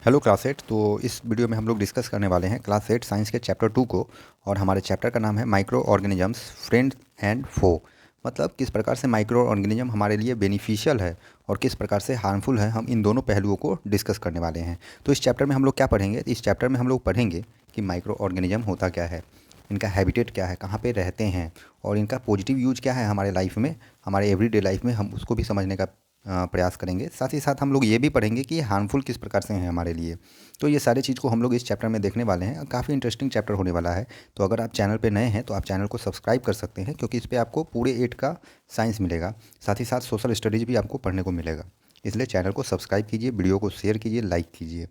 Hello class 8। तो इस video में हम लोग डिस्कस करने वाले हैं क्लास 8 साइंस के चैप्टर 2 को। और हमारे चैप्टर का नाम है माइक्रो ऑर्गेनिजम्स फ्रेंड एंड फो। मतलब किस प्रकार से माइक्रो ऑर्गेनिज्म हमारे लिए बेनिफिशियल है और किस प्रकार से हार्मफुल है, हम इन दोनों पहलुओं को डिस्कस करने वाले हैं। तो इस चैप्टर में हम लोग क्या पढ़ेंगे? इस चैप्टर में हम लोग पढ़ेंगे कि माइक्रो ऑर्गेनिज्म होता क्या है, इनका हैबिटेट क्या है, कहाँ पे रहते हैं और इनका पॉजिटिव यूज क्या है हमारे लाइफ में, हमारे एवरीडे लाइफ में। हम उसको भी समझने का प्रयास करेंगे। साथ ही साथ हम लोग ये भी पढ़ेंगे कि ये हार्मफुल किस प्रकार से हैं हमारे लिए। तो ये सारी चीज़ को हम लोग इस चैप्टर में देखने वाले हैं। काफ़ी इंटरेस्टिंग चैप्टर होने वाला है। तो अगर आप चैनल पे नए हैं तो आप चैनल को सब्सक्राइब कर सकते हैं, क्योंकि इस पर आपको पूरे 8 का साइंस मिलेगा। साथ ही साथ सोशल स्टडीज़ भी आपको पढ़ने को मिलेगा। इसलिए चैनल को सब्सक्राइब कीजिए, वीडियो को शेयर कीजिए, लाइक कीजिए।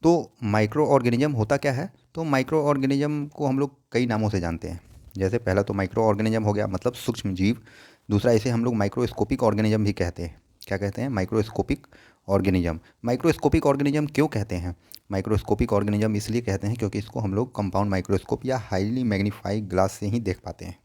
तो माइक्रो ऑर्गेनिज्म होता क्या है? तो माइक्रो ऑर्गेनिज्म को हम लोग कई नामों से जानते हैं। जैसे पहला तो माइक्रो ऑर्गेनिज्म हो गया, मतलब सूक्ष्म जीव। दूसरा, इसे हम लोग माइक्रोस्कोपिक ऑर्गेनिज्म भी कहते हैं। क्या कहते हैं? Microscopic organism. माइक्रोस्कोपिक ऑर्गेनिज्म क्यों कहते हैं? माइक्रोस्कोपिक ऑर्गेनिज्म इसलिए कहते हैं क्योंकि इसको हम लोग कंपाउंड माइक्रोस्कोप या हाईली मैग्नीफाइड ग्लास से ही देख पाते हैं।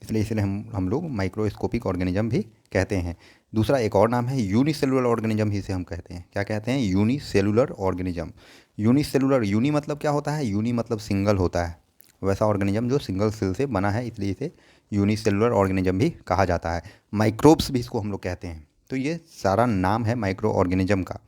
इसलिए हम लोग माइक्रोस्कोपिक ऑर्गेनिज्म भी कहते हैं। दूसरा एक और नाम है यूनिसेलुलर ऑर्गेनिज्म ही इसे हम कहते हैं। क्या कहते हैं? Unicellular organism. यूनिसेलुलर, यूनी मतलब क्या होता है? यूनी मतलब सिंगल होता है। वैसा ऑर्गेनिज्म जो सिंगल सेल से बना है, इसलिए इसे यूनिसेलुलर ऑर्गेनिज्म भी कहा जाता है। माइक्रोब्स भी इसको हम लोग कहते हैं। तो ये सारा नाम है माइक्रो ऑर्गेनिज्म का।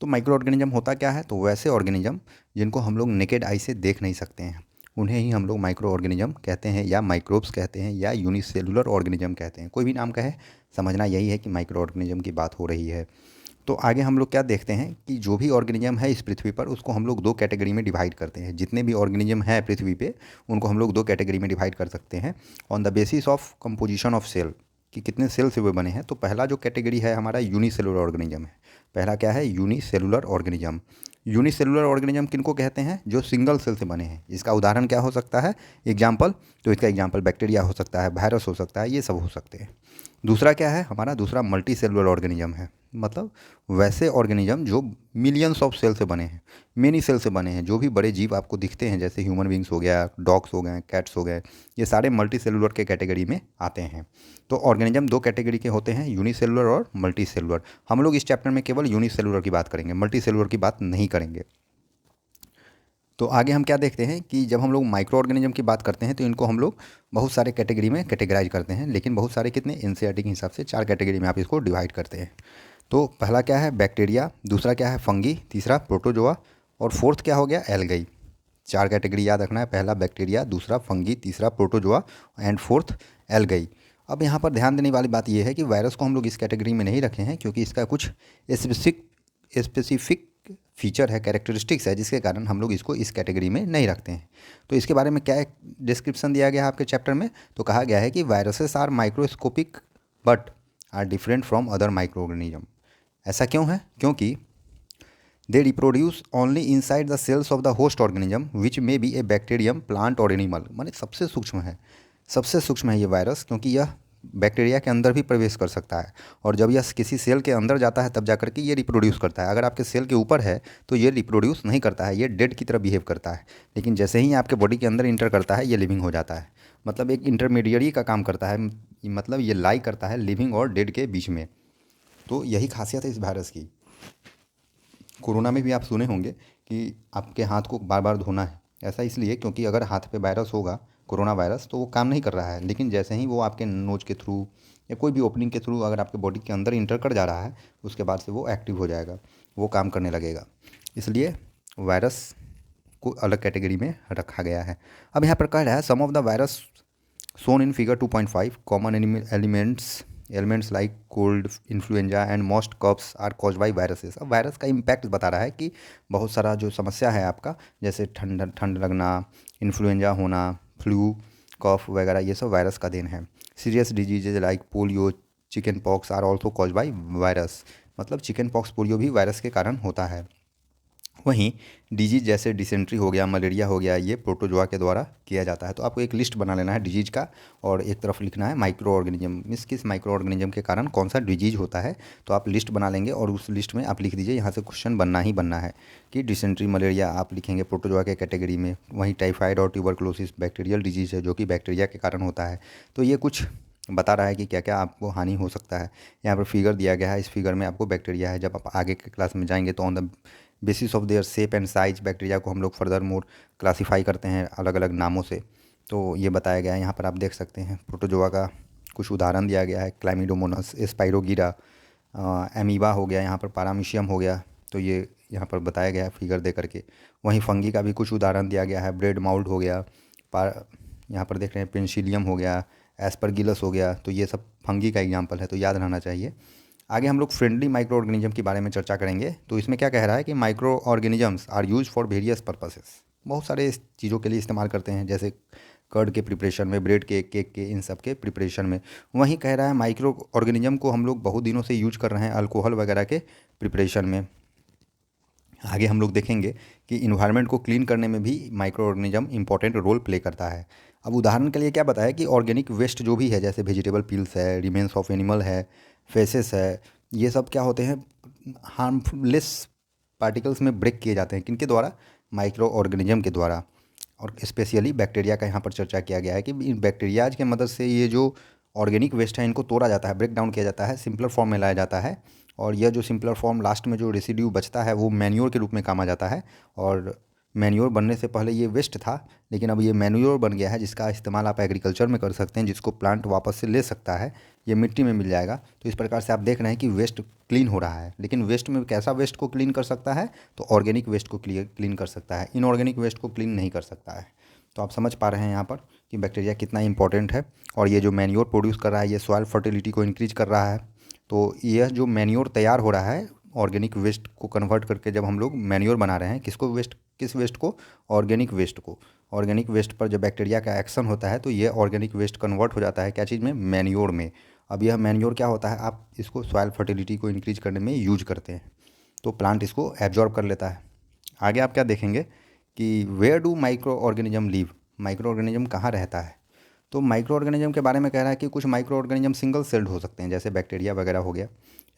तो माइक्रो ऑर्गेनिज्म होता क्या है? तो वैसे ऑर्गेनिज्म जिनको हम लोग नेकेड आई से देख नहीं सकते हैं, उन्हें ही हम लोग माइक्रो ऑर्गेनिज्म कहते हैं, या माइक्रोब्स कहते हैं, या यूनिसेलुलर ऑर्गेनिज्म कहते हैं। कोई भी नाम कहे, समझना यही है कि माइक्रो ऑर्गेनिज्म की बात हो रही है। तो आगे हम लोग क्या देखते हैं कि जो भी ऑर्गेनिज्म है इस पृथ्वी पर, उसको हम लोग दो कैटेगरी में डिवाइड करते हैं। जितने भी ऑर्गेनिज्म हैं पृथ्वी पे, उनको हम लोग दो कैटेगरी में डिवाइड कर सकते हैं on the basis of composition of cell, कि कितने सेल से वो बने हैं। तो पहला जो कैटेगरी है हमारा यूनिसेलुलर ऑर्गेनिज्म है। पहला क्या है? Unicellular organism. यूनिसेलुलर ऑर्गेनिज्म किनको कहते हैं? जो सिंगल सेल से बने हैं। इसका उदाहरण क्या हो सकता है? एग्जाम्पल, तो इसका एग्जाम्पल बैक्टीरिया हो सकता है, वायरस हो सकता है, ये सब हो सकते हैं। दूसरा क्या है हमारा? दूसरा मल्टी सेलुलर ऑर्गेनिज्म है। मतलब वैसे ऑर्गेनिज्म जो मिलियंस ऑफ सेल से बने हैं, मेनी सेल से बने हैं। जो भी बड़े जीव आपको दिखते हैं, जैसे ह्यूमन बींग्स हो गया, डॉग्स हो गए, कैट्स हो गए, ये सारे मल्टी सेलुलर के कैटेगरी में आते हैं। तो ऑर्गेनिज्म दो कैटेगरी के होते हैं, यूनिसेलुलर और मल्टी सेलुलर। हम लोग इस चैप्टर में केवल यूनिसेलुलर की बात करेंगे, मल्टी सेलुलर की बात नहीं करेंगे। तो आगे हम क्या देखते हैं कि जब हम लोग माइक्रो ऑर्गेनिज्म की बात करते हैं तो इनको हम लोग बहुत सारे कैटेगरी में कैटेगराइज करते हैं। लेकिन बहुत सारे कितने? एनसीईआरटी के हिसाब से 4 कैटेगरी में आप इसको डिवाइड करते हैं। तो पहला क्या है? बैक्टीरिया। दूसरा क्या है? फंगी। तीसरा प्रोटोजोआ। और फोर्थ क्या हो गया? एल्गाई। 4 कैटेगरी याद रखना है। पहला बैक्टीरिया, दूसरा फंगी, तीसरा प्रोटोजोआ एंड फोर्थ एल्गाई। अब यहाँ पर ध्यान देने वाली बात यह है कि वायरस को हम लोग इस कैटेगरी में नहीं रखे हैं, क्योंकि इसका कुछ स्पेसिफिक फीचर है, कैरेक्टरिस्टिक्स है, जिसके कारण हम लोग इसको इस कैटेगरी में नहीं रखते हैं। तो इसके बारे में क्या डिस्क्रिप्शन दिया गया है आपके चैप्टर में? तो कहा गया है कि viruses are microscopic but are different from other micro organism. ऐसा क्यों है? क्योंकि they reproduce only inside the cells of the host organism which may be a bacterium, plant और एनिमल। माने सबसे सूक्ष्म है, सबसे सूक्ष्म है ये वायरस, क्योंकि यह बैक्टीरिया के अंदर भी प्रवेश कर सकता है। और जब यह किसी सेल के अंदर जाता है तब जाकर के ये रिप्रोड्यूस करता है। अगर आपके सेल के ऊपर है तो ये रिप्रोड्यूस नहीं करता है, ये डेड की तरह बिहेव करता है। लेकिन जैसे ही आपके बॉडी के अंदर इंटर करता है, ये लिविंग हो जाता है। मतलब एक इंटरमीडिएरी का काम करता है। मतलब ये लाई करता है लिविंग और डेड के बीच में। तो यही खासियत है इस वायरस की। कोरोना में भी आप सुने होंगे कि आपके हाथ को बार बार धोना है। ऐसा इसलिए क्योंकि अगर हाथ पे वायरस होगा, कोरोना वायरस, तो वो काम नहीं कर रहा है। लेकिन जैसे ही वो आपके नोज के थ्रू या कोई भी ओपनिंग के थ्रू अगर आपके बॉडी के अंदर इंटर कर जा रहा है, उसके बाद से वो एक्टिव हो जाएगा, वो काम करने लगेगा। इसलिए वायरस को अलग कैटेगरी में रखा गया है। अब यहाँ पर कह रहा है some of the virus shown in figure 2.5 common elements like cold, influenza and most coughs are cause by viruses. अब वायरस का इम्पैक्ट बता रहा है कि बहुत सारा जो समस्या है आपका, जैसे ठंड ठंड लगना, इन्फ्लुएंजा होना, फ्लू, कफ वगैरह, ये सब वायरस का देन है। Serious diseases like polio, chicken pox are also cause by virus. मतलब चिकन पॉक्स, पोलियो भी वायरस के कारण होता है। वहीं डिजीज जैसे डिसेंट्री हो गया, मलेरिया हो गया, ये प्रोटोजोआ के द्वारा किया जाता है। तो आपको एक लिस्ट बना लेना है डिजीज का, और एक तरफ लिखना है माइक्रो ऑर्गेनिज्म, मीन्स किस माइक्रो ऑर्गेनिज्म के कारण कौन सा डिजीज होता है। तो आप लिस्ट बना लेंगे और उस लिस्ट में आप लिख दीजिए। यहाँ से क्वेश्चन बनना ही बनना है कि डिसेंट्री, मलेरिया आप लिखेंगे प्रोटोजोआ के कैटेगरी में। वहीं टाइफाइड और ट्यूबरक्लोसिस बैक्टीरियल डिजीज है, जो कि बैक्टीरिया के कारण होता है। तो ये कुछ बता रहा है कि क्या क्या आपको हानि हो सकता है। यहाँ पर फिगर दिया गया है, इस फिगर में आपको बैक्टीरिया है। जब आप आगे के क्लास में जाएंगे तो on the basis of their shape and size, bacteria को हम लोग फर्दर मोर क्लासीफाई करते हैं अलग अलग नामों से। तो ये बताया गया है, यहाँ पर आप देख सकते हैं प्रोटोजोआ का कुछ उदाहरण दिया गया है, क्लामिडोमोनास, स्पाइरोगीरा, एमीबा हो गया, यहाँ पर पारामीशियम हो गया। तो ये यहाँ पर बताया गया है फिगर दे करके। वहीं फंगी का भी कुछ उदाहरण दिया गया है, ब्रेड माउल्ड हो गया, यहाँ पर देख रहे हैं पेंसिलियम हो गया, एस्परगिलस हो गया। तो ये सब फंगी का एग्जाम्पल है, तो याद रहना चाहिए। आगे हम लोग फ्रेंडली माइक्रो ऑर्गेनिज्म के बारे में चर्चा करेंगे। तो इसमें क्या कह रहा है कि micro organisms are use for various purposes, बहुत सारे चीज़ों के लिए इस्तेमाल करते हैं, जैसे कर्ड के प्रिपरेशन में, ब्रेड के, केक के, इन सब के प्रिपरेशन में। वहीं कह रहा है माइक्रो ऑर्गेनिज्म को हम लोग बहुत दिनों से यूज कर रहे हैं अल्कोहल वगैरह के प्रिपरेशन में। आगे हम लोग देखेंगे कि इन्वायरमेंट को क्लीन करने में भी micro organism important role play करता है। अब उदाहरण के लिए क्या बताया कि ऑर्गेनिक वेस्ट जो भी है, जैसे वेजिटेबल पील्स है, रिमेन्स ऑफ एनिमल है, फेसेस है, ये सब क्या होते हैं, हार्मलेस पार्टिकल्स में ब्रेक किए जाते हैं। किनके द्वारा? माइक्रो ऑर्गेनिज्म के द्वारा। और स्पेशली बैक्टीरिया का यहाँ पर चर्चा किया गया है कि इन बैक्टीरियाज के मदद से ये जो ऑर्गेनिक वेस्ट है इनको तोड़ा जाता है, ब्रेक डाउन किया जाता है, सिंपलर फॉर्म में लाया जाता है। और यह जो सिंपलर फॉर्म लास्ट में जो रेसिड्यू बचता है वो मैन्योर के रूप में काम आ जाता है। और मैन्योर बनने से पहले ये वेस्ट था, लेकिन अब ये मैन्योर बन गया है, जिसका इस्तेमाल आप एग्रीकल्चर में कर सकते हैं, जिसको प्लांट वापस से ले सकता है, ये मिट्टी में मिल जाएगा। तो इस प्रकार से आप देख रहे हैं कि वेस्ट क्लीन हो रहा है। लेकिन वेस्ट में कैसा वेस्ट को क्लीन कर सकता है? तो ऑर्गेनिक वेस्ट को क्लीन कर सकता है, इनऑर्गेनिक वेस्ट को क्लीन नहीं कर सकता है। तो आप समझ पा रहे हैं यहाँ पर कि बैक्टीरिया कितना इंपॉर्टेंट है। और ये जो मैन्योर प्रोड्यूस कर रहा है, ये सॉइल फर्टिलिटी को इंक्रीज कर रहा है। तो यह जो मैन्योर तैयार हो रहा है, ऑर्गेनिक वेस्ट को कन्वर्ट करके जब हम लोग मैन्योर बना रहे हैं, किस वेस्ट को? ऑर्गेनिक वेस्ट को। ऑर्गेनिक वेस्ट पर जब बैक्टीरिया का एक्शन होता है तो ये ऑर्गेनिक वेस्ट कन्वर्ट हो जाता है क्या चीज़ में? मैन्योर में। अब यह मैन्योर क्या होता है, आप इसको सॉइल फर्टिलिटी को इंक्रीज करने में यूज करते हैं, तो प्लांट इसको एब्जॉर्ब कर लेता है। आगे आप क्या देखेंगे कि where do micro organism live, micro organism कहाँ रहता है? तो माइक्रो ऑर्गेनिज्म के बारे में कह रहा है कि कुछ माइक्रो ऑर्गेनिज्म सिंगल सेल्ड हो सकते हैं, जैसे बैक्टीरिया वगैरह हो गया,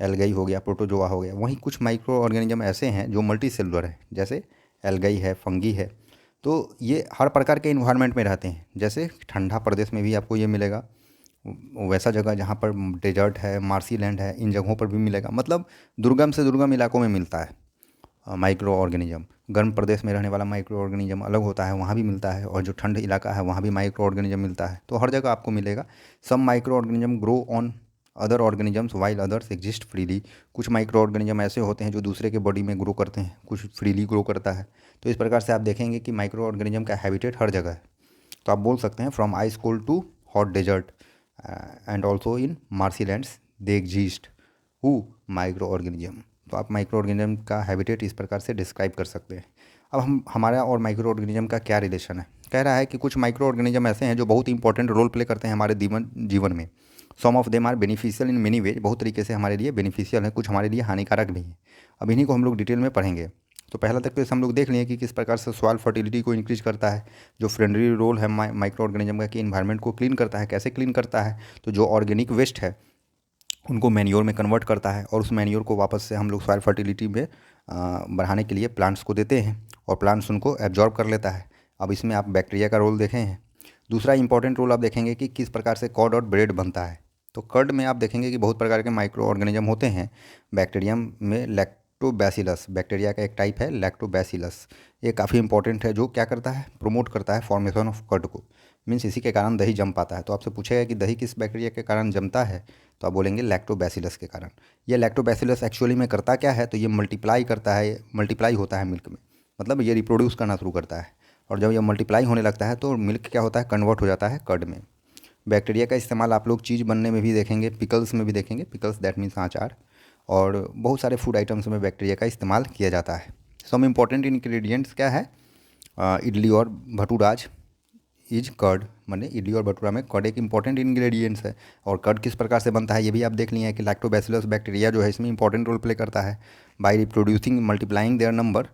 एल्गाई हो गया, प्रोटोजोआ हो गया। वहीं कुछ माइक्रो ऑर्गेनिज्म ऐसे हैं जो मल्टी सेलुलर हैं, जैसे एल्गाई है, फंगी है। तो ये हर प्रकार के इन्वायरमेंट में रहते हैं, जैसे ठंडा प्रदेश में भी आपको ये मिलेगा, वैसा जगह जहाँ पर डेजर्ट है, मार्सी लैंड है, इन जगहों पर भी मिलेगा। मतलब दुर्गम से दुर्गम इलाकों में मिलता है माइक्रो ऑर्गेनिज्म। गर्म प्रदेश में रहने वाला माइक्रो ऑर्गेनिज्म अलग होता है, वहाँ भी मिलता है। और जो ठंड इलाका है वहाँ भी माइक्रो ऑर्गेनिज्म मिलता है। तो हर जगह आपको मिलेगा। Some micro organism grow on other organisms while others exist freely, कुछ माइक्रो ऑर्गेनिज्म ऐसे होते हैं जो दूसरे के बॉडी में ग्रो करते हैं, कुछ फ्रीली ग्रो करता है। तो इस प्रकार से आप देखेंगे कि माइक्रो ऑर्गेनिज्म का हैबिटेट हर जगह है। तो आप बोल सकते हैं from ice cold to hot desert and also in marshy lands they exist who micro organism. तो आप माइक्रो ऑर्गेनिज्म का हैबिटेट इस प्रकार से डिस्क्राइब कर सकते हैं। अब हम हमारा और माइक्रो ऑर्गेनिज्म का क्या रिलेशन है? कह रहा है कि कुछ माइक्रो ऑर्गेनिज्म ऐसे हैं जो बहुत इंपॉर्टेंट रोल प्ले करते हैं हमारे जीवन में। Some of them are beneficial in many ways, बहुत तरीके से हमारे लिए बेनिफिशियल है, कुछ हमारे लिए हानिकारक भी हैं। अब इन्हीं को हम लोग डिटेल में पढ़ेंगे। तो पहला तक तो हम लोग देख लिए कि किस प्रकार से सॉइल फर्टिलिटी को इंक्रीज करता है, जो फ्रेंडली रोल है माइक्रो ऑर्गेनिज्म का कि इन्वायरमेंट को क्लीन करता है। कैसे क्लीन करता है? तो जो ऑर्गेनिक वेस्ट है उनको मैन्योर में कन्वर्ट करता है, और उस मैन्योर को वापस से हम लोग सॉइल फर्टिलिटी में बढ़ाने के लिए प्लांट्स को देते हैं, और प्लांट्स उनको एब्जॉर्ब कर लेता है। अब इसमें आप बैक्टीरिया का रोल देखे हैं। दूसरा इंपॉर्टेंट रोल आप देखेंगे कि किस प्रकार से कर्ड और ब्रेड बनता है। तो कर्ड में आप देखेंगे कि बहुत प्रकार के माइक्रो ऑर्गेनिज्म होते हैं। बैक्टीरियम में लैक्टोबैसिलस, बैक्टीरिया का एक टाइप है लैक्टोबैसिलस, ये काफ़ी इंपॉर्टेंट है, जो क्या करता है? प्रमोट करता है फॉर्मेशन ऑफ कर्ड को। मीन्स इसी के कारण दही जम पाता है। तो आपसे पूछेगा कि दही किस बैक्टीरिया के कारण जमता है, तो आप बोलेंगे लैक्टोबैसिलस के कारण। ये लैक्टोबैसिलस एक्चुअली में करता क्या है? तो ये मल्टीप्लाई करता है, मल्टीप्लाई होता है मिल्क में, मतलब ये रिप्रोड्यूस करना शुरू करता है। और जब ये मल्टीप्लाई होने लगता है तो मिल्क क्या होता है? कन्वर्ट हो जाता है कर्ड में। बैक्टीरिया का इस्तेमाल आप लोग चीज़ बनने में भी देखेंगे, पिकल्स में भी देखेंगे, पिकल्स दैट मीन्स अचार, और बहुत सारे फूड आइटम्स में बैक्टीरिया का इस्तेमाल किया जाता है। सम इम्पॉर्टेंट इंग्रेडिएंट्स क्या है? इडली और भटूराज इज कर्ड, माने इडली और भटूरा में कर्ड एक इंपॉर्टेंट इंग्रेडिएंट्स है। और कर्ड किस प्रकार से बनता है ये भी आप देख लिए हैं कि लैक्टोबैसिलस बैक्टीरिया जो है इसमें इंपॉर्टेंट रोल प्ले करता है। By reproducing multiplying their number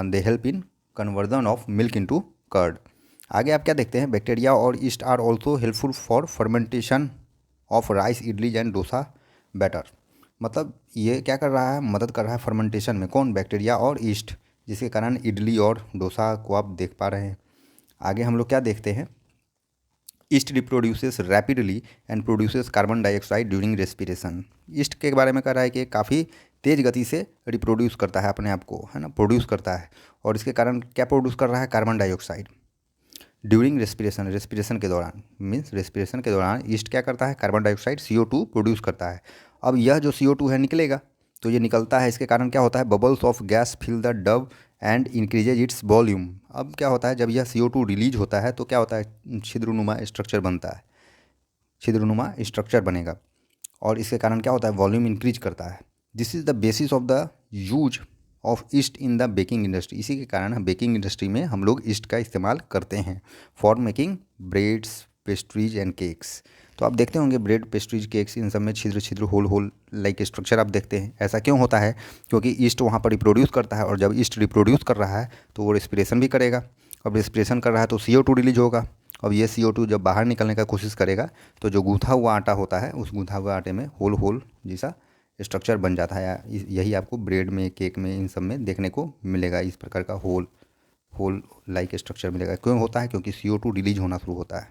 they help in conversion of milk into curd. आगे आप क्या देखते हैं? बैक्टीरिया और yeast are also helpful for fermentation of rice, idlis and dosa batter. मतलब ये क्या कर रहा है? मदद कर रहा है फर्मेंटेशन में। कौन? बैक्टीरिया और ईस्ट, जिसके कारण इडली और डोसा को आप देख पा रहे हैं। आगे हम लोग क्या देखते हैं? East reproduces rapidly and produces carbon dioxide during respiration. East के बारे में कह रहा है कि काफ़ी तेज़ गति से रिप्रोड्यूस करता है अपने आप को, है ना, प्रोड्यूस करता है। और इसके कारण क्या प्रोड्यूस कर रहा है? Carbon dioxide during respiration, respiration के दौरान, मीन्स रेस्पिरेशन के दौरान ईस्ट क्या करता है? कार्बन डाइऑक्साइड CO2 प्रोड्यूस करता है। अब यह जो CO2 है निकलेगा, तो ये निकलता है, इसके कारण क्या होता है? Bubbles of gas fill the dough and increases its volume. अब क्या होता है? जब यह CO2 रिलीज होता है तो क्या होता है? छिद्रनुमा स्ट्रक्चर बनता है, छिद्रनुमा स्ट्रक्चर बनेगा, और इसके कारण क्या होता है? वॉल्यूम इंक्रीज करता है। This is the basis of the use of east in the baking industry. इसी के कारण हम बेकिंग इंडस्ट्री में हम लोग ईस्ट का इस्तेमाल करते हैं for making breads, pastries and cakes. तो आप देखते होंगे ब्रेड, पेस्ट्रीज, केक्स, इन सब में छिद्र छिद्र होल होल लाइक स्ट्रक्चर आप देखते हैं। ऐसा क्यों होता है? क्योंकि ईस्ट वहाँ पर रिप्रोड्यूस करता है, और जब ईस्ट रिप्रोड्यूस कर रहा है तो वो रेस्पिरेशन भी करेगा। अब रेस्पिरेशन कर रहा है तो CO2 रिलीज होगा। अब ये CO2 जब बाहर निकलने का कोशिश करेगा तो जो गूँथा हुआ आटा होता है, उस गूँथा हुआ आटे में होल होल जैसा स्ट्रक्चर बन जाता है। यही आपको ब्रेड में, केक में, इन सब में देखने को मिलेगा। इस प्रकार का होल होल लाइक स्ट्रक्चर मिलेगा। क्यों होता है? क्योंकि CO2 रिलीज होना शुरू होता है।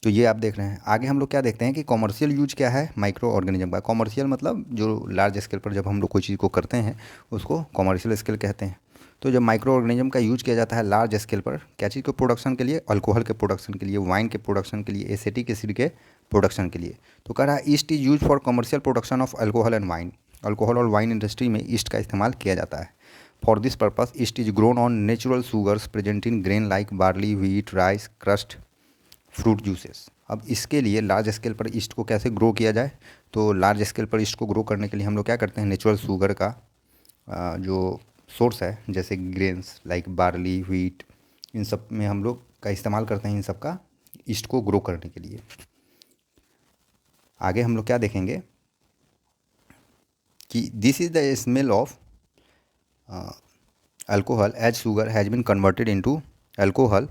तो ये आप देख रहे हैं। आगे हम लोग क्या देखते हैं कि कॉमर्शियल यूज क्या है माइक्रो ऑर्गेनिज्म का। कॉमर्शियल मतलब जो लार्ज स्केल पर जब हम लोग कोई चीज़ को करते हैं उसको कॉमर्शियल स्केल कहते हैं। तो जब माइक्रो ऑर्गेनिज्म का यूज किया जाता है लार्ज स्केल पर, क्या चीज़ के प्रोडक्शन के लिए? अल्कोहल के प्रोडक्शन के लिए, वाइन के प्रोडक्शन के लिए, एसिटिक एसिड के प्रोडक्शन के लिए। तो कह रहा है east is use for commercial production of alcohol and wine. Alcohol और वाइन इंडस्ट्री में ईस्ट का इस्तेमाल किया जाता है। For this purpose east is grown on natural sugars present in grain like barley, wheat, rice, crust, fruit juices. अब इसके लिए लार्ज स्केल पर ईस्ट को कैसे ग्रो किया जाए? तो लार्ज स्केल पर ईस्ट को ग्रो करने के लिए हम लोग क्या करते हैं? नेचुरल शुगर का जो सोर्स है, जैसे ग्रेन्स लाइक बार्ली, व्हीट, इन सब में हम लोग का इस्तेमाल करते हैं इन सब का ईस्ट को ग्रो करने के लिए। आगे हम लोग क्या देखेंगे कि this is the smell of alcohol as sugar has been converted into alcohol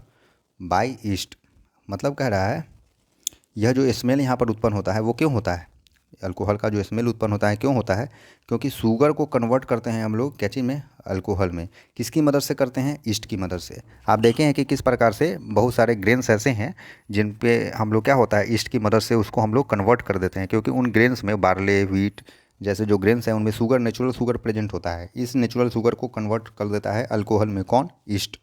by yeast. मतलब कह रहा है यह जो स्मेल यहाँ पर उत्पन्न होता है वो क्यों होता है? अल्कोहल का जो स्मेल उत्पन्न होता है क्यों होता है? क्योंकि शुगर को कन्वर्ट करते हैं हम लोग क्या चीज़ में? अल्कोहल में। किसकी मदद से करते हैं? ईस्ट की मदद से। आप देखें हैं कि किस प्रकार से बहुत सारे ग्रेन्स ऐसे हैं जिन पे हम लोग क्या होता है? ईस्ट की मदद से उसको हम लोग कन्वर्ट कर देते हैं, क्योंकि उन ग्रेन्स में बार्ले, व्हीट जैसे जो ग्रेन्स हैं उनमें शुगर, नेचुरल शुगर प्रेजेंट होता है। इस नेचुरल शुगर को कन्वर्ट कर देता है अल्कोहल में। कौन? ईस्ट।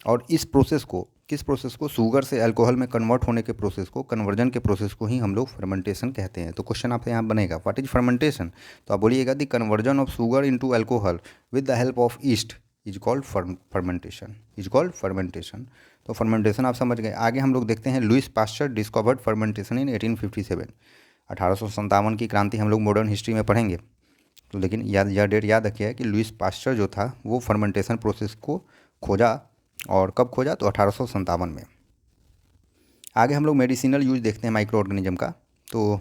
और इस प्रोसेस को, किस प्रोसेस को? शुगर से अल्कोहल में कन्वर्ट होने के प्रोसेस को, कन्वर्जन के प्रोसेस को ही हम लोग फर्मेंटेशन कहते हैं। तो क्वेश्चन आपसे यहाँ बनेगा, व्हाट इज फर्मेंटेशन? तो आप बोलिएगा the conversion of sugar into alcohol with the help of east is called fermentation, is called fermentation. तो फर्मेंटेशन आप समझ गए। आगे हम लोग देखते हैं लुइस पास्चर डिस्कवर्ड फर्मेंटेशन इन 1857। 1857 की क्रांति हम लोग मॉडर्न हिस्ट्री में पढ़ेंगे, तो लेकिन याद, यह डेट याद रखिए कि लुइस पास्चर जो था वो फर्मेंटेशन प्रोसेस को खोजा। और कब खोजा? तो 1857 में। आगे हम लोग मेडिसिनल यूज देखते हैं माइक्रो ऑर्गेनिज्म का। तो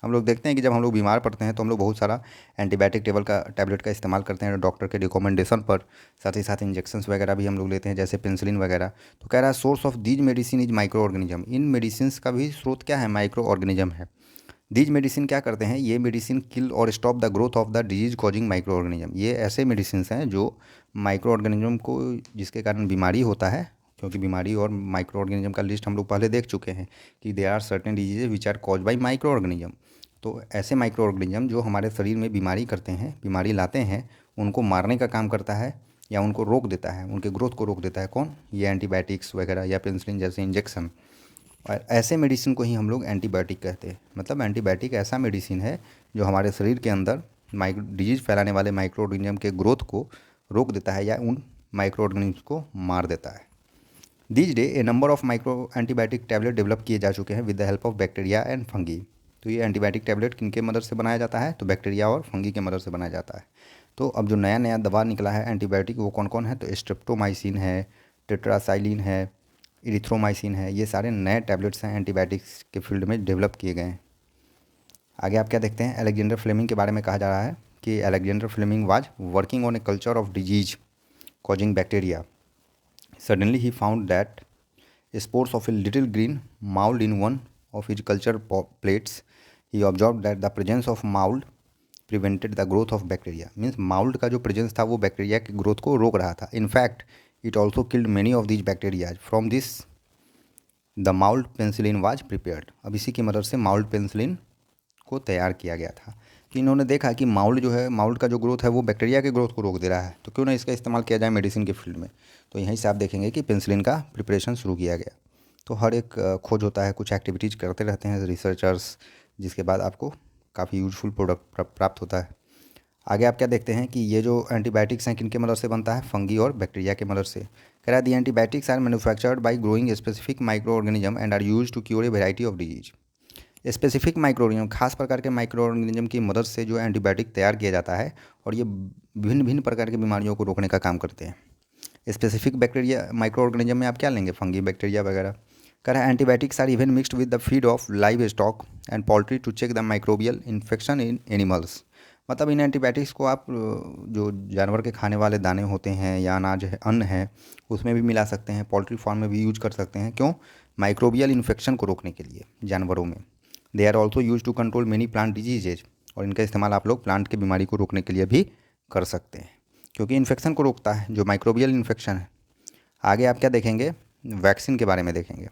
हम लोग देखते हैं कि जब हम लोग बीमार पड़ते हैं तो हम लोग बहुत सारा एंटीबायोटिक टैबलेट का इस्तेमाल करते हैं डॉक्टर के रिकमेंडेशन पर। साथ ही साथ इंजेक्शंस वगैरह भी हम लोग लेते हैं, जैसे पेंसिलिन वगैरह। तो कह रहा है source of these medicine is micro organism. In medicine का भी स्रोत क्या है? माइक्रो ऑर्गेनिज्म है। दीज मेडिसिन क्या करते हैं? ये मेडिसिन किल और stop the growth of the disease causing micro organism. ये ऐसे मेडिसिन हैं जो माइक्रो ऑर्गेनिज्म को, जिसके कारण बीमारी होता है, क्योंकि बीमारी और माइक्रो ऑर्गेनिज्म का लिस्ट हम लोग पहले देख चुके हैं कि they are certain disease which are cause by micro organism. तो ऐसे माइक्रो ऑर्गेनिज्म जो हमारे शरीर में बीमारी करते हैं, बीमारी लाते हैं, उनको मारने का काम करता है या उनको रोक देता है, उनके ग्रोथ को रोक देता है। कौन? ये एंटीबायोटिक्स वगैरह या पेंसिलिन जैसे इंजेक्शन। और ऐसे मेडिसिन को ही हम लोग एंटीबायोटिक कहते हैं। मतलब एंटीबायोटिक ऐसा मेडिसिन है जो हमारे शरीर के अंदर डिजीज़ फैलाने वाले माइक्रो ऑर्गेनिज्म के ग्रोथ को रोक देता है या उन माइक्रो ऑर्गेनिज्म को मार देता है। These day A number of micro antibiotic tablet develop किए जा चुके हैं with the help of bacteria and fungi. तो ये एंटीबायोटिक टैबलेट किनके मदद से बनाया जाता है? तो बैक्टीरिया और फंगी के मदद से बनाया जाता है। तो अब जो नया नया दवा निकला है एंटीबायोटिक, वो कौन कौन है? तो स्ट्रेप्टोमाइसिन है, टेट्रासाइलिन है, इरिथ्रोमाइसिन है। ये सारे नए टैबलेट्स हैं एंटीबायोटिक्स के फील्ड में डेवलप किए गए हैं। आगे आप क्या देखते हैं? अलेक्जेंडर फ्लेमिंग के बारे में कहा जा रहा है कि Alexander Fleming was working on a culture of disease causing bacteria. Suddenly he found that spores of a little green mold in one of his culture plates. He observed that the presence of mold prevented the growth of bacteria. Means mold का जो presence था वो bacteria की growth को रोक रहा था. In fact, it also killed many of these bacteria. From this the mould penicillin was prepared. अब इसी की मदद से माउल्ट पेंसिलिन को तैयार किया गया था। कि इन्होंने देखा कि माउल्ट जो है, माउल्ट का जो ग्रोथ है वो बैक्टीरिया के ग्रोथ को रोक दे रहा है, तो क्यों ना इसका इस्तेमाल किया जाए मेडिसिन के फील्ड में। तो यहीं से आप देखेंगे कि पेंसिलिन का प्रिपरेशन शुरू किया गया। तो हर एक खोज होता है, कुछ एक्टिविटीज़ करते रहते हैं रिसर्चर्स, जिसके बाद आपको काफ़ी यूजफुल प्रोडक्ट प्राप्त होता है। आगे आप क्या देखते हैं कि ये जो एंटीबायोटिक्स हैं किनके मदद से बनता है, फंगी और बैक्टीरिया के मदद से। कह रहा है the antibiotics are manufactured by growing specific microorganism and are used to cure a variety of disease. Specific microorganism, खास प्रकार के माइक्रो ऑर्गेनिज्म की मदद से जो एंटीबायोटिक तैयार किया जाता है, और ये भिन्न भिन्न प्रकार की बीमारियों को रोकने का काम करते हैं। स्पेसिफिक बैक्टीरिया माइक्रो ऑर्गेनिज्म में आप क्या लेंगे, फंगी, बैक्टीरिया वगैरह। कह रहा है antibiotics are even mixed with the feed of livestock and poultry to check the microbial infection in animals. मतलब इन एंटीबायोटिक्स को आप जो जानवर के खाने वाले दाने होते हैं या अनाज है, अन्न है, उसमें भी मिला सकते हैं, पोल्ट्री फार्म में भी यूज कर सकते हैं। क्यों? माइक्रोबियल इन्फेक्शन को रोकने के लिए जानवरों में। They are also use to control many plant diseases. और इनका इस्तेमाल आप लोग प्लांट की बीमारी को रोकने के लिए भी कर सकते हैं, क्योंकि इन्फेक्शन को रोकता है, जो माइक्रोबियल इन्फेक्शन है। आगे आप क्या देखेंगे, वैक्सीन के बारे में देखेंगे।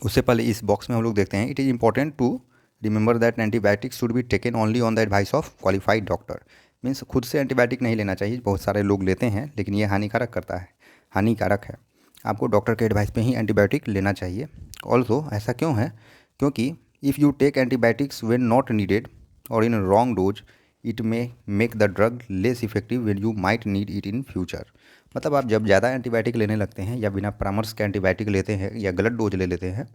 उससे पहले इस बॉक्स में हम लोग देखते हैं, it is important to remember that antibiotics should be taken only on the advice of qualified doctor. Means खुद से एंटीबायोटिक नहीं लेना चाहिए, बहुत सारे लोग लेते हैं लेकिन ये हानिकारक है। आपको डॉक्टर के एडवाइस पे ही एंटीबायोटिक लेना चाहिए। ऑल्सो ऐसा क्यों है? क्योंकि if you take antibiotics when not needed और in wrong dose, it may make the drug less effective when you might need it in future. मतलब आप जब ज़्यादा एंटीबायोटिक लेने लगते हैं या बिना परामर्श के एंटीबायोटिक लेते हैं या गलत डोज ले लेते हैं,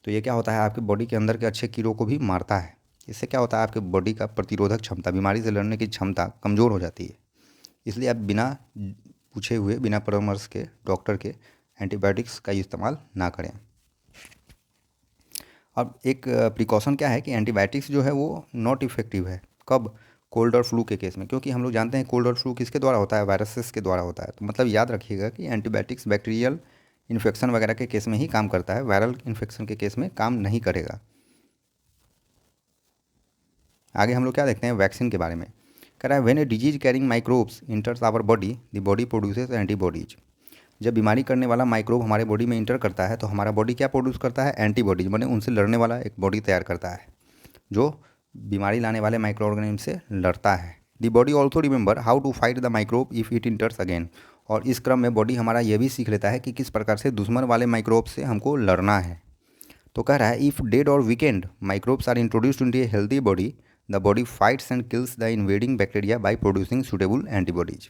तो ये क्या होता है, आपके बॉडी के अंदर के अच्छे कीड़ों को भी मारता है। इससे क्या होता है, आपके बॉडी का प्रतिरोधक क्षमता, बीमारी से लड़ने की क्षमता कमज़ोर हो जाती है। इसलिए आप बिना पूछे हुए, बिना परामर्श के डॉक्टर के एंटीबायोटिक्स का इस्तेमाल ना करें। अब एक प्रिकॉशन क्या है कि एंटीबायोटिक्स जो है वो नॉट इफेक्टिव है। कब? कोल्ड और फ्लू के केस में, क्योंकि हम लोग जानते हैं कोल्ड और फ्लू किसके द्वारा होता है, वायरसेस के द्वारा होता है। तो मतलब याद रखिएगा कि एंटीबायोटिक्स बैक्टीरियल इन्फेक्शन वगैरह के केस में ही काम करता है, वायरल इन्फेक्शन के केस में काम नहीं करेगा। आगे हम लोग क्या देखते हैं, वैक्सीन के बारे में। कह रहा है when a disease carrying microbes enters our body, the body produces antibodies. जब बीमारी करने वाला माइक्रोब हमारे बॉडी में इंटर करता है तो हमारा बॉडी क्या प्रोड्यूस करता है, एंटीबॉडीज, माने उनसे लड़ने वाला एक बॉडी तैयार करता है जो बीमारी लाने वाले माइक्रो ऑर्गेनिज्म से लड़ता है। The body also remember how to fight the microbe if it enters again. और इस क्रम में बॉडी हमारा ये भी सीख लेता है कि किस प्रकार से दुश्मन वाले माइक्रोब से हमको लड़ना है। तो कह रहा है इफ़ डेड और weakened microbes are introduced into a healthy body, the body fights and kills the invading bacteria by producing suitable antibodies.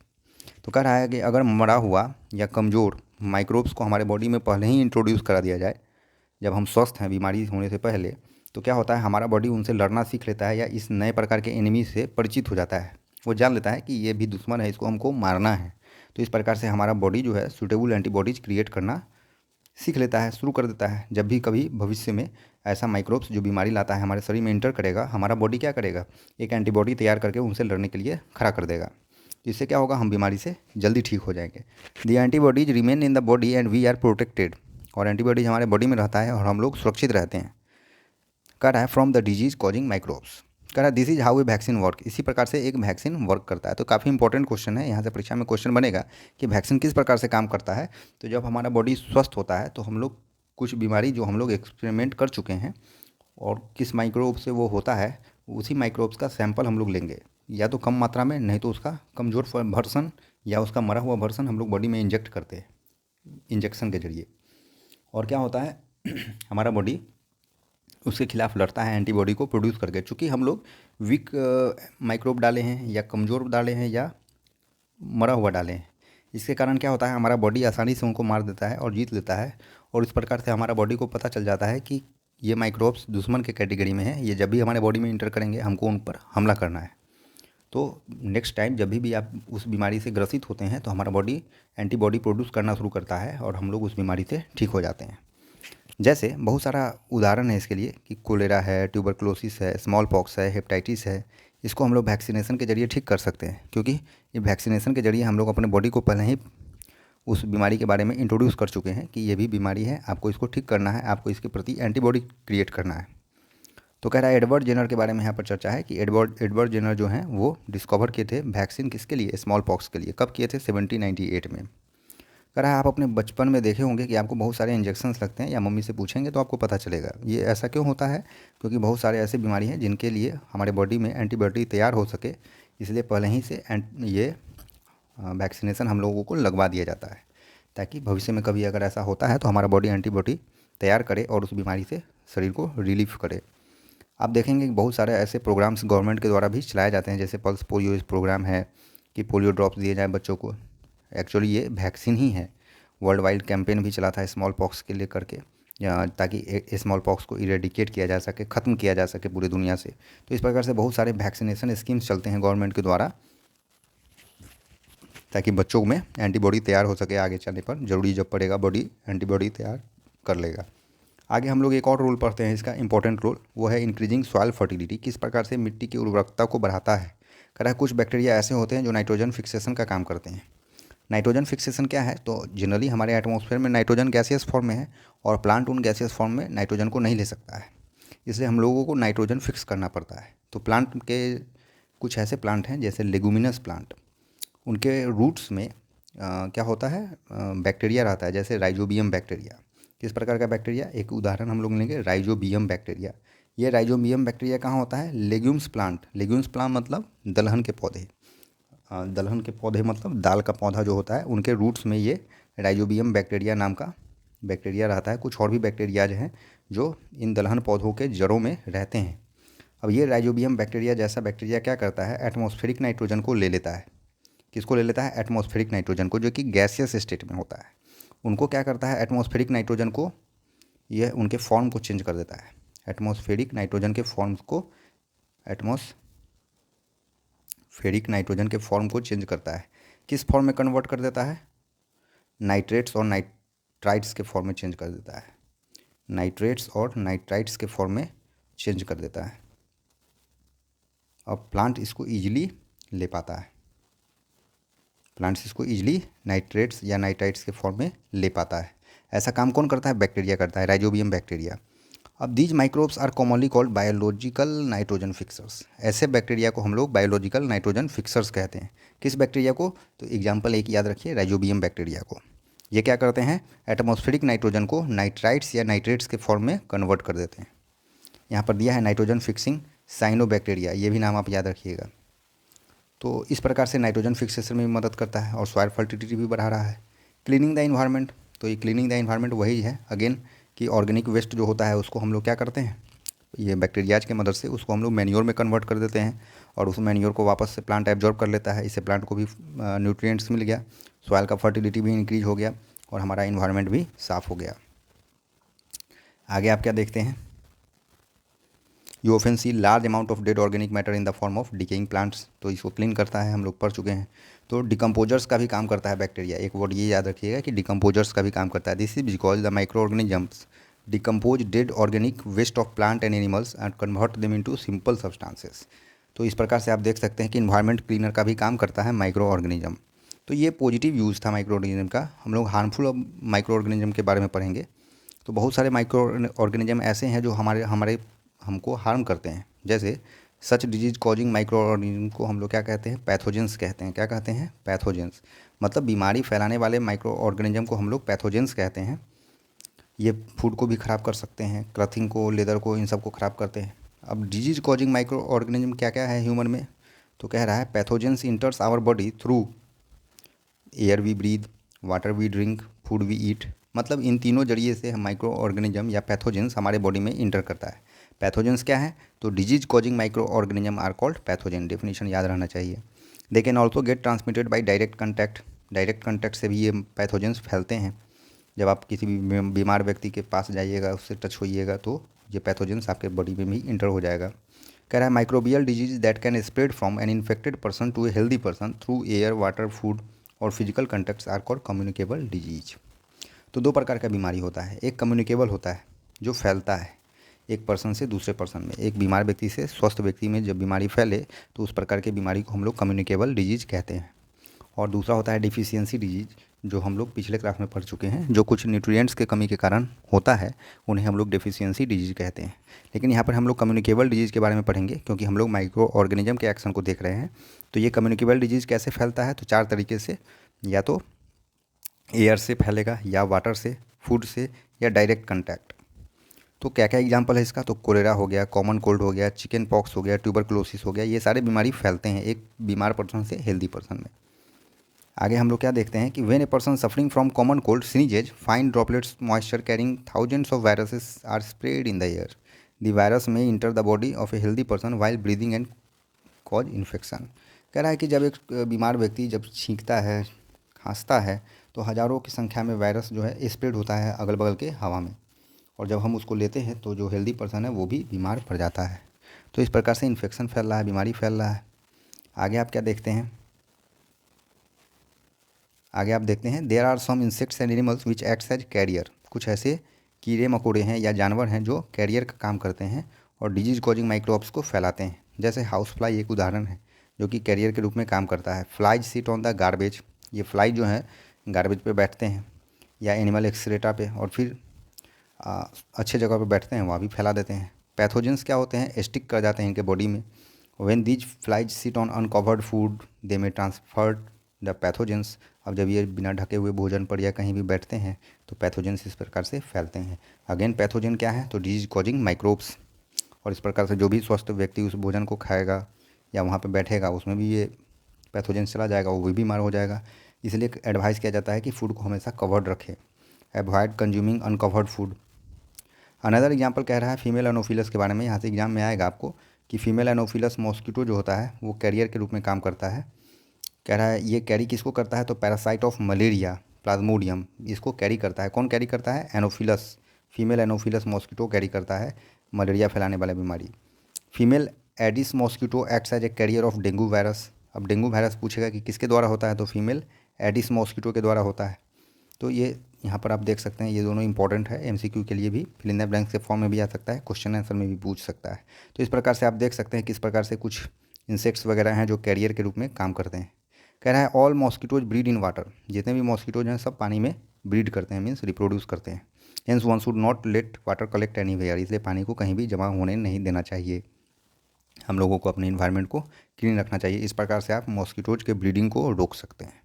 तो कह रहा है कि अगर मरा हुआ या कमज़ोर माइक्रोब्स को हमारे बॉडी में पहले ही इंट्रोड्यूस करा दिया जाए, जब हम स्वस्थ हैं बीमारी होने से पहले, तो क्या होता है, हमारा बॉडी उनसे लड़ना सीख लेता है या इस नए प्रकार के एनिमी से परिचित हो जाता है। वो जान लेता है कि ये भी दुश्मन है, इसको हमको मारना है। तो इस प्रकार से हमारा बॉडी जो है सूटेबल एंटीबॉडीज क्रिएट करना सीख लेता है, शुरू कर देता है। जब भी कभी भविष्य में ऐसा माइक्रोब्स जो बीमारी लाता है हमारे शरीर में इंटर करेगा, हमारा बॉडी क्या करेगा, एक एंटीबॉडी तैयार करके उनसे लड़ने के लिए खड़ा कर देगा। इससे क्या होगा, हम बीमारी से जल्दी ठीक हो जाएंगे। The antibodies remain in the body and we are protected. और एंटीबॉडीज हमारे बॉडी में रहता है और हम लोग सुरक्षित रहते हैं। कर रहा है from the disease causing microbes. कह रहा है this is how a vaccine work. इसी प्रकार से एक वैक्सीन वर्क करता है। तो काफ़ी इंपॉर्टेंट क्वेश्चन है, यहाँ से परीक्षा में क्वेश्चन बनेगा कि वैक्सीन किस प्रकार से काम करता है। तो जब हमारा बॉडी स्वस्थ होता है तो हम लोग कुछ बीमारी जो हम लोग एक्सपेरिमेंट कर चुके हैं और किस माइक्रोब से वो होता है, उसी माइक्रोब्स का सैंपल हम लोग लेंगे, या तो कम मात्रा में, नहीं तो उसका कमज़ोर वर्सन या उसका मरा हुआ वर्सन हम लोग बॉडी में इंजेक्ट करते हैं इंजेक्शन के जरिए। और क्या होता है हमारा बॉडी उसके खिलाफ लड़ता है एंटीबॉडी को प्रोड्यूस करके। चूँकि हम लोग वीक माइक्रोब डाले हैं या कमज़ोर डाले हैं या मरा हुआ डाले हैं, इसके कारण क्या होता है, हमारा बॉडी आसानी से उनको मार देता है और जीत लेता है। और इस प्रकार से हमारा बॉडी को पता चल जाता है कि ये माइक्रोब्स दुश्मन के कैटेगरी में है, ये जब भी हमारे बॉडी में इंटर करेंगे हमको उन पर हमला करना है। तो नेक्स्ट टाइम जब भी आप उस बीमारी से ग्रसित होते हैं तो हमारा बॉडी एंटीबॉडी प्रोड्यूस करना शुरू करता है और हम लोग उस बीमारी से ठीक हो जाते हैं। जैसे बहुत सारा उदाहरण है इसके लिए कि कोलेरा है, ट्यूबरक्लोसिस है, स्मॉल पॉक्स है, हेपेटाइटिस है। इसको हम लोग वैक्सीनेशन के जरिए ठीक कर सकते हैं, क्योंकि ये वैक्सीनेशन के जरिए हम लोग अपने बॉडी को पहले ही उस बीमारी के बारे में इंट्रोड्यूस कर चुके हैं कि ये भी बीमारी है, आपको इसको ठीक करना है, आपको इसके प्रति एंटीबॉडी क्रिएट करना है। तो कह रहा है एडवर्ड जेनर के बारे में यहाँ पर चर्चा है कि एडवर्ड जेनर जो हैं वो डिस्कवर किए थे वैक्सीन किसके लिए, स्मॉल पॉक्स के लिए। कब किए थे? 1798 में। कह रहा है आप अपने बचपन में देखे होंगे कि आपको बहुत सारे इंजेक्शन्स लगते हैं, या मम्मी से पूछेंगे तो आपको पता चलेगा। ये ऐसा क्यों होता है? क्योंकि बहुत सारे ऐसे बीमारी हैं जिनके लिए हमारे बॉडी में एंटीबॉडी तैयार हो सके, इसलिए पहले ही से ये वैक्सीनेशन हम लोगों को लगवा दिया जाता है, ताकि भविष्य में कभी अगर ऐसा होता है तो हमारा बॉडी एंटीबॉडी तैयार करे और उस बीमारी से शरीर को रिलीफ करे। आप देखेंगे कि बहुत सारे ऐसे प्रोग्राम्स गवर्नमेंट के द्वारा भी चलाए जाते हैं, जैसे पल्स पोलियो प्रोग्राम है कि पोलियो ड्रॉप्स दिए जाएँ बच्चों को। एक्चुअली ये वैक्सीन ही है। वर्ल्ड वाइड कैंपेन भी चला था स्मॉल पॉक्स के लिए करके, ताकि स्मॉल पॉक्स को इरेडिकेट किया जा सके, ख़त्म किया जा सके पूरी दुनिया से। तो इस प्रकार से बहुत सारे वैक्सीनेशन स्कीम्स चलते हैं गवर्नमेंट के द्वारा, ताकि बच्चों में एंटीबॉडी तैयार हो सके। आगे चलने पर ज़रूरी जब पड़ेगा बॉडी एंटीबॉडी तैयार कर लेगा। आगे हम लोग एक और रोल पढ़ते हैं इसका, इंपॉर्टेंट रोल, वो है इंक्रीजिंग सॉइल फर्टिलिटी। किस प्रकार से मिट्टी की उर्वरकता को बढ़ाता है? कह रहा है कुछ बैक्टीरिया ऐसे होते हैं जो नाइट्रोजन फिक्सेशन का काम करते हैं। नाइट्रोजन फिक्सेशन क्या है? तो जनरली हमारे एटमॉस्फेयर में नाइट्रोजन गैसियस फॉर्म में है, और प्लांट उन गैसियस फॉर्म में नाइट्रोजन को नहीं ले सकता है, इसलिए हम लोगों को नाइट्रोजन फिक्स करना पड़ता है। तो प्लांट के कुछ ऐसे प्लांट हैं जैसे लेगुमिनस प्लांट, उनके रूट्स में क्या होता है, बैक्टीरिया रहता है, जैसे राइजोबियम बैक्टीरिया। किस प्रकार का बैक्टीरिया? एक उदाहरण हम लोग लेंगे, राइजोबियम बैक्टीरिया। ये राइजोबियम बैक्टीरिया कहाँ होता है? Legumes plant. लेग्यूम्स प्लांट मतलब दलहन के पौधे। दलहन के पौधे मतलब दाल का पौधा जो होता है, उनके रूट्स में ये राइजोबियम बैक्टीरिया नाम का बैक्टीरिया रहता है। कुछ और भी बैक्टीरियाज हैं जो इन दलहन पौधों के जड़ों में रहते हैं। अब ये राइजोबियम बैक्टीरिया जैसा बैक्टीरिया क्या करता है? एटमॉस्फेरिक नाइट्रोजन को ले लेता है। किसको ले लेता है? एटमॉस्फेरिक नाइट्रोजन को, जो कि गैसियस स्टेट में होता है। उनको क्या करता है? एटमॉस्फेरिक नाइट्रोजन को, यह उनके फॉर्म को चेंज कर देता है। एटमॉस्फेरिक नाइट्रोजन के फॉर्म को चेंज करता है। किस फॉर्म में कन्वर्ट कर देता है? नाइट्रेट्स और नाइट्राइट्स के फॉर्म में चेंज कर देता है। नाइट्रेट्स और नाइट्राइट्स के फॉर्म में चेंज कर देता है। अब प्लांट इसको ईजिली ले पाता है। प्लांट्स इसको ईजिली नाइट्रेट्स या नाइट्राइट्स के फॉर्म में ले पाता है। ऐसा काम कौन करता है? बैक्टीरिया करता है, राइजोबियम बैक्टीरिया। अब these microbes are commonly called biological nitrogen fixers. ऐसे बैक्टीरिया को हम लोग बायोलॉजिकल नाइट्रोजन फिक्सर्स कहते हैं। किस बैक्टीरिया को? तो एग्जाम्पल एक याद रखिए, राइजोबियम बैक्टीरिया को। ये क्या करते हैं? एटमॉस्फेरिक नाइट्रोजन को नाइट्राइट्स या नाइट्रेट्स के फॉर्म में कन्वर्ट कर देते हैं। यहाँ पर दिया है नाइट्रोजन फिक्सिंग साइनोबैक्टीरिया, ये भी नाम आप याद रखिएगा। तो इस प्रकार से नाइट्रोजन फिक्सेशन में भी मदद करता है और सॉइल फर्टिलिटी भी बढ़ा रहा है। क्लीनिंग द इन्वायरमेंट, तो ये क्लीनिंग द इन्वायरमेंट वही है अगेन कि ऑर्गेनिक वेस्ट जो होता है उसको हम लोग क्या करते हैं, ये बैक्टीरियाज की मदद से उसको हम लोग मैन्योर में कन्वर्ट कर देते हैं, और उस मैन्योर को वापस से प्लांट एब्जॉर्ब कर लेता है। इससे प्लांट को भी न्यूट्रिएंट्स मिल गया, सॉइल का फर्टिलिटी भी इंक्रीज हो गया, और हमारा इन्वायरमेंट भी साफ़ हो गया। आगे आप क्या देखते हैं? You often see large amount of dead organic matter in the form of decaying plants, तो इसको क्लीन करता है, हम लोग पढ़ चुके हैं। तो डिकम्पोजर्स का भी काम करता है बैक्टीरिया। एक वर्ड ये याद रखिएगा कि डिकम्पोजर्स का भी काम करता है। This is because the micro organisms decompose dead organic waste of plant and animals and convert them into simple substances. तो इस प्रकार से आप देख सकते हैं कि इन्वायरमेंट क्लीनर का भी काम करता है माइक्रो ऑर्गेनिज्म। तो ये पॉजिटिव यूज़ था माइक्रो ऑर्गेनिज्म का। हम लोग हार्मफुल माइक्रो ऑर्गेनिज्म के बारे में पढ़ेंगे। तो बहुत सारे माइक्रो ऑर्गेनिज्म ऐसे हैं जो हमारे हमको हार्म करते हैं। जैसे सच डिजीज कॉजिंग माइक्रो ऑर्गेनिज्म को हम लोग क्या कहते हैं? पैथोजेंस कहते हैं। क्या कहते हैं? पैथोजेंस। मतलब बीमारी फैलाने वाले माइक्रो ऑर्गेनिज्म को हम लोग पैथोजेंस कहते हैं। ये फूड को भी ख़राब कर सकते हैं, क्लॉथिंग को, लेदर को, इन सब को ख़राब करते हैं। अब डिजीज कॉजिंग माइक्रो ऑर्गेनिज्म क्या क्या है ह्यूमन में? तो कह रहा है pathogens enters our body through air we breathe, water we drink, food we eat. मतलब इन तीनों जरिए से माइक्रो ऑर्गेनिज्म या पैथोजेंस हमारे बॉडी में इंटर करता है। पैथोजेंस क्या है? तो disease causing micro organism are called pathogen. Definition याद रहना चाहिए। They can also get transmitted by direct contact. Direct contact से भी ये पैथोजेंस फैलते हैं। जब आप किसी भी बीमार व्यक्ति के पास जाइएगा, उससे टच होइएगा, तो ये पैथोजेंस आपके बॉडी में भी इंटर हो जाएगा। कह रहा है microbial disease that can spread from an infected person to a healthy person through air, water, food और physical contacts are called communicable disease. तो दो प्रकार का बीमारी होता है। एक कम्युनिकेबल होता है जो फैलता है एक पर्सन से दूसरे पर्सन में। एक बीमार व्यक्ति से स्वस्थ व्यक्ति में जब बीमारी फैले तो उस प्रकार के बीमारी को हम लोग कम्युनिकेबल डिजीज कहते हैं। और दूसरा होता है डिफिशियंसी डिजीज, जो हम लोग पिछले क्लास में पढ़ चुके हैं। जो कुछ न्यूट्रिएंट्स के कमी के कारण होता है उन्हें हम लोग डेफिशिएंसी डिजीज कहते हैं। लेकिन यहाँ पर हम लोग कम्युनिकेबल डिजीज़ के बारे में पढ़ेंगे, क्योंकि हम लोग माइक्रो ऑर्गेनिज्म के एक्शन को देख रहे हैं। तो ये कम्युनिकेबल डिजीज़ कैसे फैलता है? तो चार तरीके से। या तो एयर से फैलेगा या वाटर से, फूड से, या डायरेक्ट कंटैक्ट। तो क्या क्या एग्जांपल है इसका, तो कोलेरा हो गया, कॉमन कोल्ड हो गया, चिकन पॉक्स हो गया, ट्यूबरकुलोसिस हो गया, ये सारे बीमारी फैलते हैं एक बीमार पर्सन से हेल्दी पर्सन में। आगे हम लोग क्या देखते हैं कि when a person suffering from common cold sneezes fine droplets moisture carrying thousands of viruses are spread in the air, the virus may enter the body of a healthy person while breathing and cause infection. कह रहा है कि जब एक बीमार व्यक्ति जब छींकता है, खांसता है, तो हज़ारों की संख्या में वायरस जो है स्प्रेड होता है अगल बगल के हवा में, और जब हम उसको लेते हैं तो जो हेल्दी पर्सन है वो भी बीमार पड़ जाता है। तो इस प्रकार से इन्फेक्शन फैल रहा है, बीमारी फैल रहा है। आगे आप क्या देखते हैं, आगे आप देखते हैं there are some insects and animals which acts as carrier. कुछ ऐसे कीड़े मकोड़े हैं या जानवर हैं जो कैरियर का काम करते हैं और डिजीज कॉजिंग माइक्रोब्स को फैलाते हैं। जैसे हाउस फ्लाई एक उदाहरण है जो कि कैरियर के रूप में काम करता है। Flies sit on the garbage, ये फ्लाई जो है गार्बेज पे बैठते हैं या एनिमल एक्सक्रीटा पे, और फिर अच्छे जगह पे बैठते हैं, वहाँ भी फैला देते हैं। पैथोजेंस क्या होते हैं, स्टिक कर जाते हैं इनके बॉडी में। When these flies sit on uncovered food they may transferred the pathogens. अब जब ये बिना ढके हुए भोजन पर या कहीं भी बैठते हैं तो पैथोजेंस इस प्रकार से फैलते हैं। अगेन पैथोजन क्या है, तो डिजीज कॉजिंग माइक्रोब्स, और इस प्रकार से जो भी स्वस्थ व्यक्ति उस भोजन को खाएगा या वहाँ पर बैठेगा उसमें भी ये पैथोजेंस चला जाएगा, वो भी बीमार हो जाएगा। इसलिए एडवाइस किया जाता है कि फूड को हमेशा कवर्ड रखें, avoid consuming uncovered food. Another example कह रहा है फीमेल एनोफिलस के बारे में, यहाँ से एग्जाम में आएगा आपको कि फीमेल एनोफिलस मॉस्किटो जो होता है वो कैरियर के रूप में काम करता है। कह रहा है ये कैरी किसको करता है, तो पैरासाइट ऑफ मलेरिया प्लाज्मोडियम इसको कैरी करता है। कौन कैरी करता है, anopheles, female anopheles mosquito carry करता है मलेरिया फैलाने वाला बीमारी। Female aedes mosquito acts as a carrier of dengue virus. अब डेंगू वायरस पूछेगा कि किसके द्वारा होता है, तो फीमेल एडिस मॉस्किटो के द्वारा होता है। तो ये यहाँ पर आप देख सकते हैं, ये दोनों इंपॉर्टेंट है, एमसीक्यू के लिए भी, फिल इन द ब्लैंक्स के फॉर्म में भी आ सकता है, क्वेश्चन आंसर में भी पूछ सकता है। तो इस प्रकार से आप देख सकते हैं किस प्रकार से कुछ इंसेक्ट्स वगैरह हैं जो कैरियर के रूप में काम करते हैं। कह रहा है all mosquitoes breed in water, जितने भी मॉस्किटोज हैं सब पानी में ब्रीड करते हैं, मीन्स रिप्रोड्यूस करते हैं। Hence one should not let water collect anywhere, इसलिए पानी को कहीं भी जमा होने नहीं देना चाहिए। हम लोगों को अपने इन्वायरमेंट को क्लीन रखना चाहिए। इस प्रकार से आप मॉस्किटोज के ब्रीडिंग को रोक सकते हैं।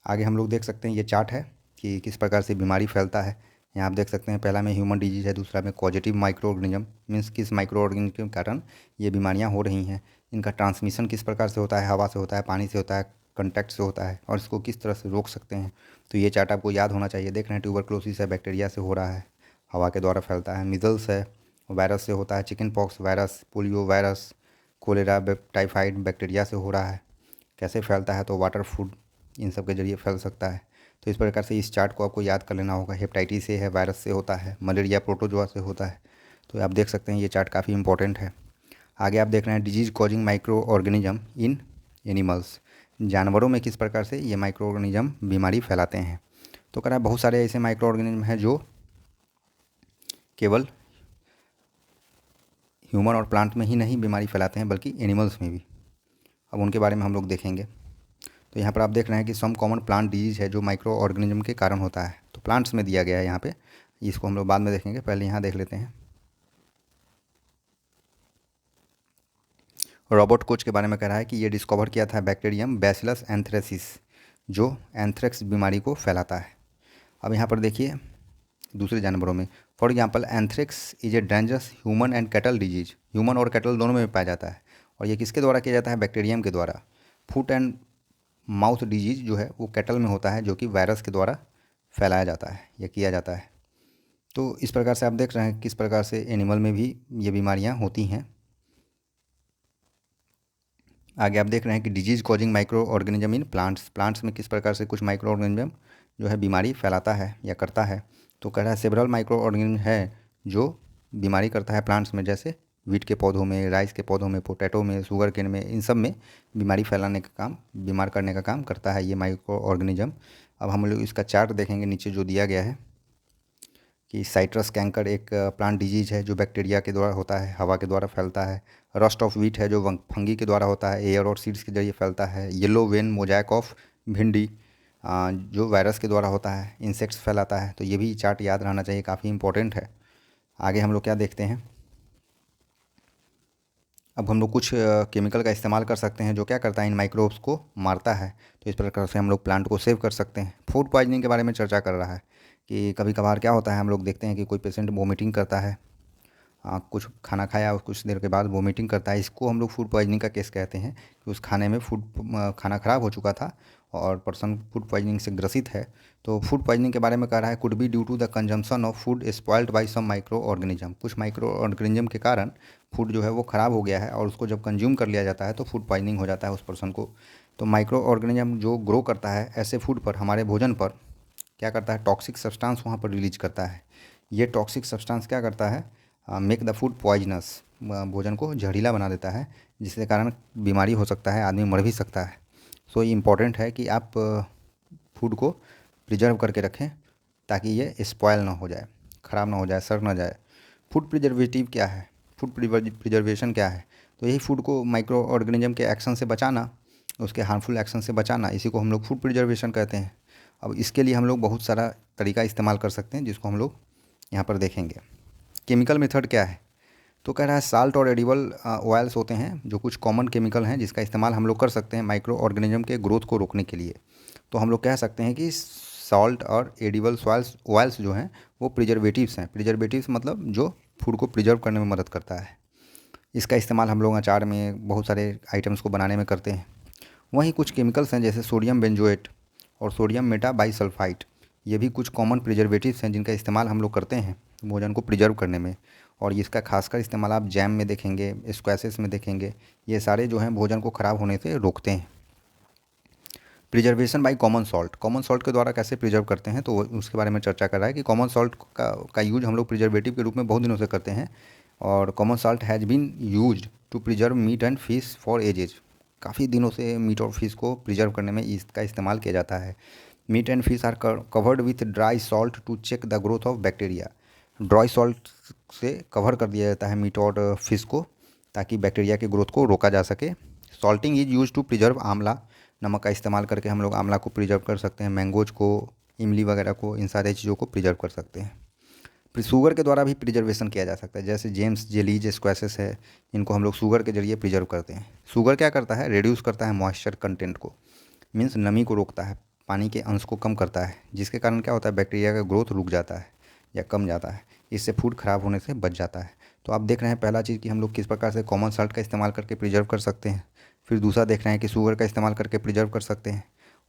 आगे हम लोग देख सकते हैं ये चार्ट है कि किस प्रकार से बीमारी फैलता है। यहाँ आप देख सकते हैं पहला में ह्यूमन डिजीज है, दूसरा में पॉजिटिव माइक्रो ऑर्गेनिज्म, मीन्स किस माइक्रो ऑर्गेनिज्म के कारण ये बीमारियाँ हो रही हैं। इनका ट्रांसमिशन किस प्रकार से होता है, हवा से होता है, पानी से होता है, कंटैक्ट से होता है, और इसको किस तरह से रोक सकते हैं। तो ये चार्ट आपको याद होना चाहिए। देख रहे हैं ट्यूबरकुलोसिस है, बैक्टीरिया से हो रहा है, हवा के द्वारा फैलता है। मिजल्स है, वायरस से होता है। Chicken pox virus, polio virus, cholera typhoid bacteria से हो रहा है। कैसे फैलता है, तो वाटर, फूड, इन सब के जरिए फैल सकता है। तो इस प्रकार से इस चार्ट को आपको याद कर लेना होगा। हेपेटाइटिस से है, वायरस से होता है, मलेरिया प्रोटोजोआ से होता है। तो आप देख सकते हैं ये चार्ट काफ़ी इंपॉर्टेंट है। आगे आप देख रहे हैं disease causing micro organism in animals, जानवरों में किस प्रकार से ये माइक्रो ऑर्गेनिज्म बीमारी फैलाते हैं। तो कह रहा है बहुत सारे ऐसे माइक्रो ऑर्गेनिज्म हैं जो केवल ह्यूमन और प्लांट में ही नहीं बीमारी फैलाते हैं बल्कि एनिमल्स में भी। अब उनके बारे में हम लोग देखेंगे। तो यहाँ पर आप देख रहे हैं कि सम कॉमन प्लांट डिजीज है जो माइक्रो ऑर्गेनिज्म के कारण होता है। तो प्लांट्स में दिया गया है यहाँ पे, इसको हम लोग बाद में देखेंगे, पहले यहाँ देख लेते हैं। रॉबर्ट कोच के बारे में कह रहा है कि ये डिस्कवर किया था बैक्टीरियम बैसिलस एंथ्रेसिस, जो एंथ्रेक्स बीमारी को फैलाता है। अब यहाँ पर देखिए दूसरे जानवरों में, for example anthrax is a dangerous human and cattle disease, human और कैटल दोनों में पाया जाता है। और ये किसके द्वारा किया जाता है, बैक्टीरियम के द्वारा। फुट एंड माउथ डिजीज जो है वो कैटल में होता है, जो कि वायरस के द्वारा फैलाया जाता है या किया जाता है। तो इस प्रकार से आप देख रहे हैं किस प्रकार से एनिमल में भी ये बीमारियां होती हैं। आगे आप देख रहे हैं कि disease causing micro organism in plants, plants में किस प्रकार से कुछ माइक्रो ऑर्गेनिज्म जो है बीमारी फैलाता है या करता है। तो कह रहा है सेवरल माइक्रो ऑर्गेनिज्म है जो बीमारी करता है प्लांट्स में, जैसे वीट के पौधों में, राइस के पौधों में, पोटैटो में, शुगर केन में, इन सब में बीमारी फैलाने का काम, बीमार करने का काम करता है ये माइक्रो ऑर्गेनिज्म। अब हम लोग इसका चार्ट देखेंगे, नीचे जो दिया गया है कि साइट्रस कैंकर एक प्लांट डिजीज है जो बैक्टीरिया के द्वारा होता है, हवा के द्वारा फैलता है। रस्ट ऑफ वीट है जो फंगी के द्वारा होता है, एयर और सीड्स के जरिए फैलता है। येलो वेन मोजैक ऑफ भिंडी जो वायरस के द्वारा होता है, इंसेक्ट्स फैलाता है। तो ये भी चार्ट याद रहना चाहिए, काफ़ी इंपॉर्टेंट है। आगे हम लोग क्या देखते हैं, अब हम लोग कुछ केमिकल का इस्तेमाल कर सकते हैं जो क्या करता है, इन माइक्रोब्स को मारता है। तो इस प्रकार से हम लोग प्लांट को सेव कर सकते हैं। फूड पॉइजनिंग के बारे में चर्चा कर रहा है कि कभी कभार क्या होता है, हम लोग देखते हैं कि कोई पेशेंट वोमिटिंग करता है, कुछ खाना खाया और कुछ देर के बाद वोमिटिंग करता है। इसको हम लोग फूड पॉइजनिंग का केस कहते हैं कि उस खाने में खाना ख़राब हो चुका था और पर्सन फूड पॉइजनिंग से ग्रसित है। तो फूड पॉइजनिंग के बारे में कह रहा है, could be due to the consumption of food spoiled by some micro organism. कुछ माइक्रो ऑर्गेनिज्म के कारण फूड जो है वो ख़राब हो गया है और उसको जब कंज्यूम कर लिया जाता है तो फूड पॉइजनिंग हो जाता है उस पर्सन को। तो माइक्रो ऑर्गेनिज्म जो ग्रो करता है ऐसे फूड पर, हमारे भोजन पर, क्या करता है, टॉक्सिक सब्सटेंस वहाँ पर रिलीज करता है। ये टॉक्सिक सब्सटेंस क्या करता है, मेक द फूड पॉइजनस, भोजन को जहरीला बना देता है, जिसके कारण बीमारी हो सकता है, आदमी मर भी सकता है। सो ये इम्पॉर्टेंट है कि आप फूड को प्रिजर्व करके रखें ताकि ये स्पॉयल ना हो जाए, ख़राब ना हो जाए, सड़ ना जाए। फूड प्रिजर्वेटिव क्या है, फूड प्रिजर्वेशन क्या है? तो यही फूड को माइक्रो ऑर्गेनिज्म के एक्शन से बचाना, उसके हार्मफुल एक्शन से बचाना, इसी को हम लोग फूड प्रिजर्वेशन कहते हैं। अब इसके लिए हम लोग बहुत सारा तरीका इस्तेमाल कर सकते हैं जिसको हम लोग यहाँ पर देखेंगे। केमिकल मेथड क्या है? तो कह रहा है साल्ट और एडिबल ऑयल्स होते हैं जो कुछ कॉमन केमिकल हैं जिसका इस्तेमाल हम लोग कर सकते हैं माइक्रो ऑर्गेनिज्म के ग्रोथ को रोकने के लिए। तो हम लोग कह सकते हैं कि सॉल्ट और एडिबल ऑयल्स जो हैं वो प्रिजर्वेटिव्स हैं। प्रिजर्वेटिव्स मतलब जो फूड को प्रिजर्व करने में मदद करता है। इसका इस्तेमाल हम लोग अचार में, बहुत सारे आइटम्स को बनाने में करते हैं। वहीं कुछ केमिकल्स हैं जैसे सोडियम बेंजोएट और सोडियम मेटाबाइसल्फाइड, ये भी कुछ कॉमन प्रिजर्वेटिव्स हैं जिनका इस्तेमाल हम लोग करते हैं भोजन को प्रिजर्व करने में। और इसका खासकर इस्तेमाल आप जैम में देखेंगे, स्क्वैशेस में देखेंगे। ये सारे जो हैं भोजन को ख़राब होने से रोकते हैं। प्रिजर्वेशन बाय कॉमन सॉल्ट के द्वारा कैसे प्रिजर्व करते हैं, तो उसके बारे में चर्चा कर रहा है कि कॉमन सॉल्ट का यूज हम लोग प्रिजर्वेटिव के रूप में बहुत दिनों से करते हैं। और common salt has been used to preserve meat and fish for ages. काफ़ी दिनों से मीट और फिश को प्रिजर्व करने में इसका इस्तेमाल किया जाता है। Meat and fish are covered with dry salt to check the growth of bacteria. Dry salt से कवर कर दिया जाता है मीट और फिश को ताकि बैक्टीरिया के ग्रोथ को रोका जा सके। Salting is use to preserve amla. नमक का इस्तेमाल करके हम लोग आंवला को प्रिजर्व कर सकते हैं, मैंगोज को, इमली वगैरह को, इन सारे चीज़ों को प्रिजर्व कर सकते हैं। फिर शुगर के द्वारा भी प्रिजर्वेशन किया जा सकता है, जैसे जेम्स, जेलीज, स्क्वैशेस है, इनको हम लोग शुगर के जरिए प्रिजर्व करते हैं। शुगर क्या करता है, रिड्यूस करता है मॉइस्चर कंटेंट को, मीन्स नमी को रोकता है, पानी के अंश को कम करता है, जिसके कारण क्या होता है, बैक्टीरिया का ग्रोथ रुक जाता है या कम जाता है। इससे फूड ख़राब होने से बच जाता है। तो आप देख रहे हैं पहला चीज़ कि हम लोग किस प्रकार से कॉमन सॉल्ट का इस्तेमाल करके प्रिजर्व कर सकते हैं। फिर दूसरा देख रहे हैं कि शुगर का इस्तेमाल करके प्रिजर्व कर सकते हैं।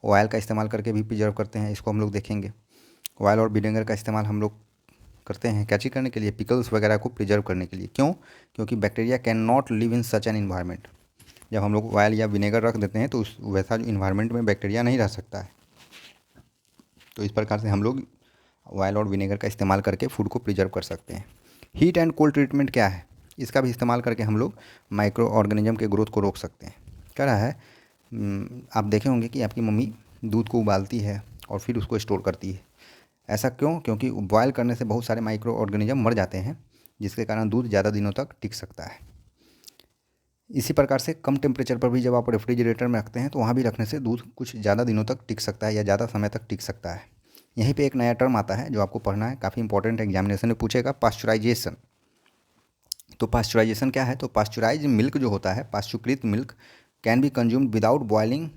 ऑयल का इस्तेमाल करके भी प्रिजर्व करते हैं, इसको हम लोग देखेंगे। ऑयल और विनेगर का इस्तेमाल हम लोग करते हैं क्या चीज़ करने के लिए, पिकल्स वगैरह को प्रिजर्व करने के लिए। क्यों? क्योंकि bacteria can not live in such an environment. जब हम लोग ऑयल या विनेगर रख देते हैं तो उस वैसा जो इन्वायरमेंट में बैक्टीरिया नहीं रह सकता है। तो इस प्रकार से हम लोग ऑयल और विनेगर का इस्तेमाल करके फूड को प्रिजर्व कर सकते हैं। हीट एंड कोल्ड ट्रीटमेंट क्या है? इसका भी इस्तेमाल करके हम लोग माइक्रो ऑर्गेनिज्म के ग्रोथ को रोक सकते हैं। क्या रहा है, आप देखे होंगे कि आपकी मम्मी दूध को उबालती है और फिर उसको स्टोर करती है। ऐसा क्यों? क्योंकि बॉयल करने से बहुत सारे माइक्रो ऑर्गेनिज्म मर जाते हैं, जिसके कारण दूध ज़्यादा दिनों तक टिक सकता है। इसी प्रकार से कम टेम्परेचर पर भी जब आप रेफ्रिजरेटर में रखते हैं तो वहाँ भी रखने से दूध कुछ ज़्यादा दिनों तक टिक सकता है या ज़्यादा समय तक टिक सकता है। यहीं पे एक नया टर्म आता है जो आपको पढ़ना है, काफ़ी इंपॉर्टेंट, एग्जामिनेशन में पूछेगा, पास्चुराइजेशन। तो पास्चुराइजेशन क्या है? तो पास्चुराइज मिल्क जो होता है, पाश्चुकृत milk, can be consumed without boiling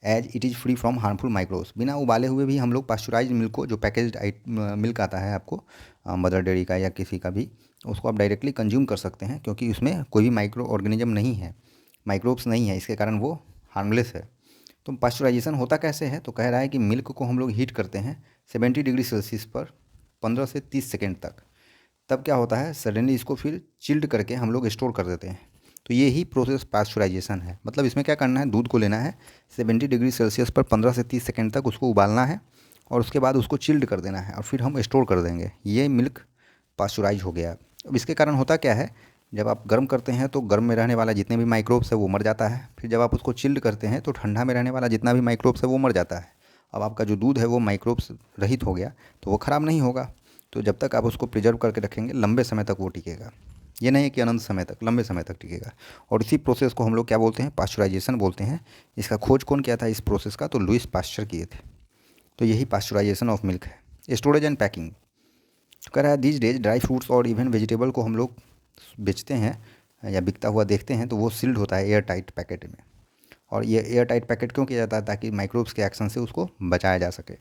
as it is free from harmful microbes. बिना उबाले हुए भी हम लोग पास्चुराइज मिल्क को, जो पैकेज्ड मिल्क आता है आपको मदर डेयरी का या किसी का भी, उसको आप डायरेक्टली कंज्यूम कर सकते हैं क्योंकि उसमें कोई भी माइक्रो ऑर्गेनिज्म नहीं है, माइक्रोब्स नहीं है, इसके कारण वो हार्मलेस है। तो पास्चुराइजेशन होता कैसे है? तो कह रहा है कि मिल्क को हम लोग हीट करते हैं 70 डिग्री सेल्सियस पर 15 से 30 सेकेंड तक। तब क्या होता है, सडनली इसको फिर चिल्ड करके हम लोग स्टोर कर देते हैं। तो ये ही प्रोसेस पास्चुराइजेशन है। मतलब इसमें क्या करना है, दूध को लेना है 70 डिग्री सेल्सियस पर 15 से 30 सेकेंड तक उसको उबालना है और उसके बाद उसको चिल्ड कर देना है और फिर हम स्टोर कर देंगे। ये मिल्क पास्चुराइज हो गया। अब इसके कारण होता क्या है, जब आप गर्म करते हैं तो गर्म में रहने वाला जितने भी माइक्रोब्स है वो मर जाता है। फिर जब आप उसको चिल्ड करते हैं तो ठंडा में रहने वाला जितना भी माइक्रोब्स है वो मर जाता है। अब आपका जो दूध है वो माइक्रोब्स रहित हो गया, तो वो ख़राब नहीं होगा। तो जब तक आप उसको प्रिजर्व करके रखेंगे लंबे समय तक वो टिकेगा। ये नहीं है कि अनंत समय तक, लंबे समय तक टिकेगा। और इसी प्रोसेस को हम लोग क्या बोलते हैं, पास्चुराइजेशन बोलते हैं। इसका खोज कौन किया था इस प्रोसेस का? तो लुईस पास्चर किए थे। तो यही पास्चुराइजेशन ऑफ मिल्क है। स्टोरेज एंड पैकिंग कह रहा है, दीज डेज ड्राई फ्रूट्स और इवन वेजिटेबल को हम लोग बेचते हैं या बिकता हुआ देखते हैं तो वो सील्ड होता है एयर टाइट पैकेट में। और ये एयर टाइट पैकेट क्यों किया जाता है? ताकि माइक्रोब्स के एक्शन से उसको बचाया जा सके।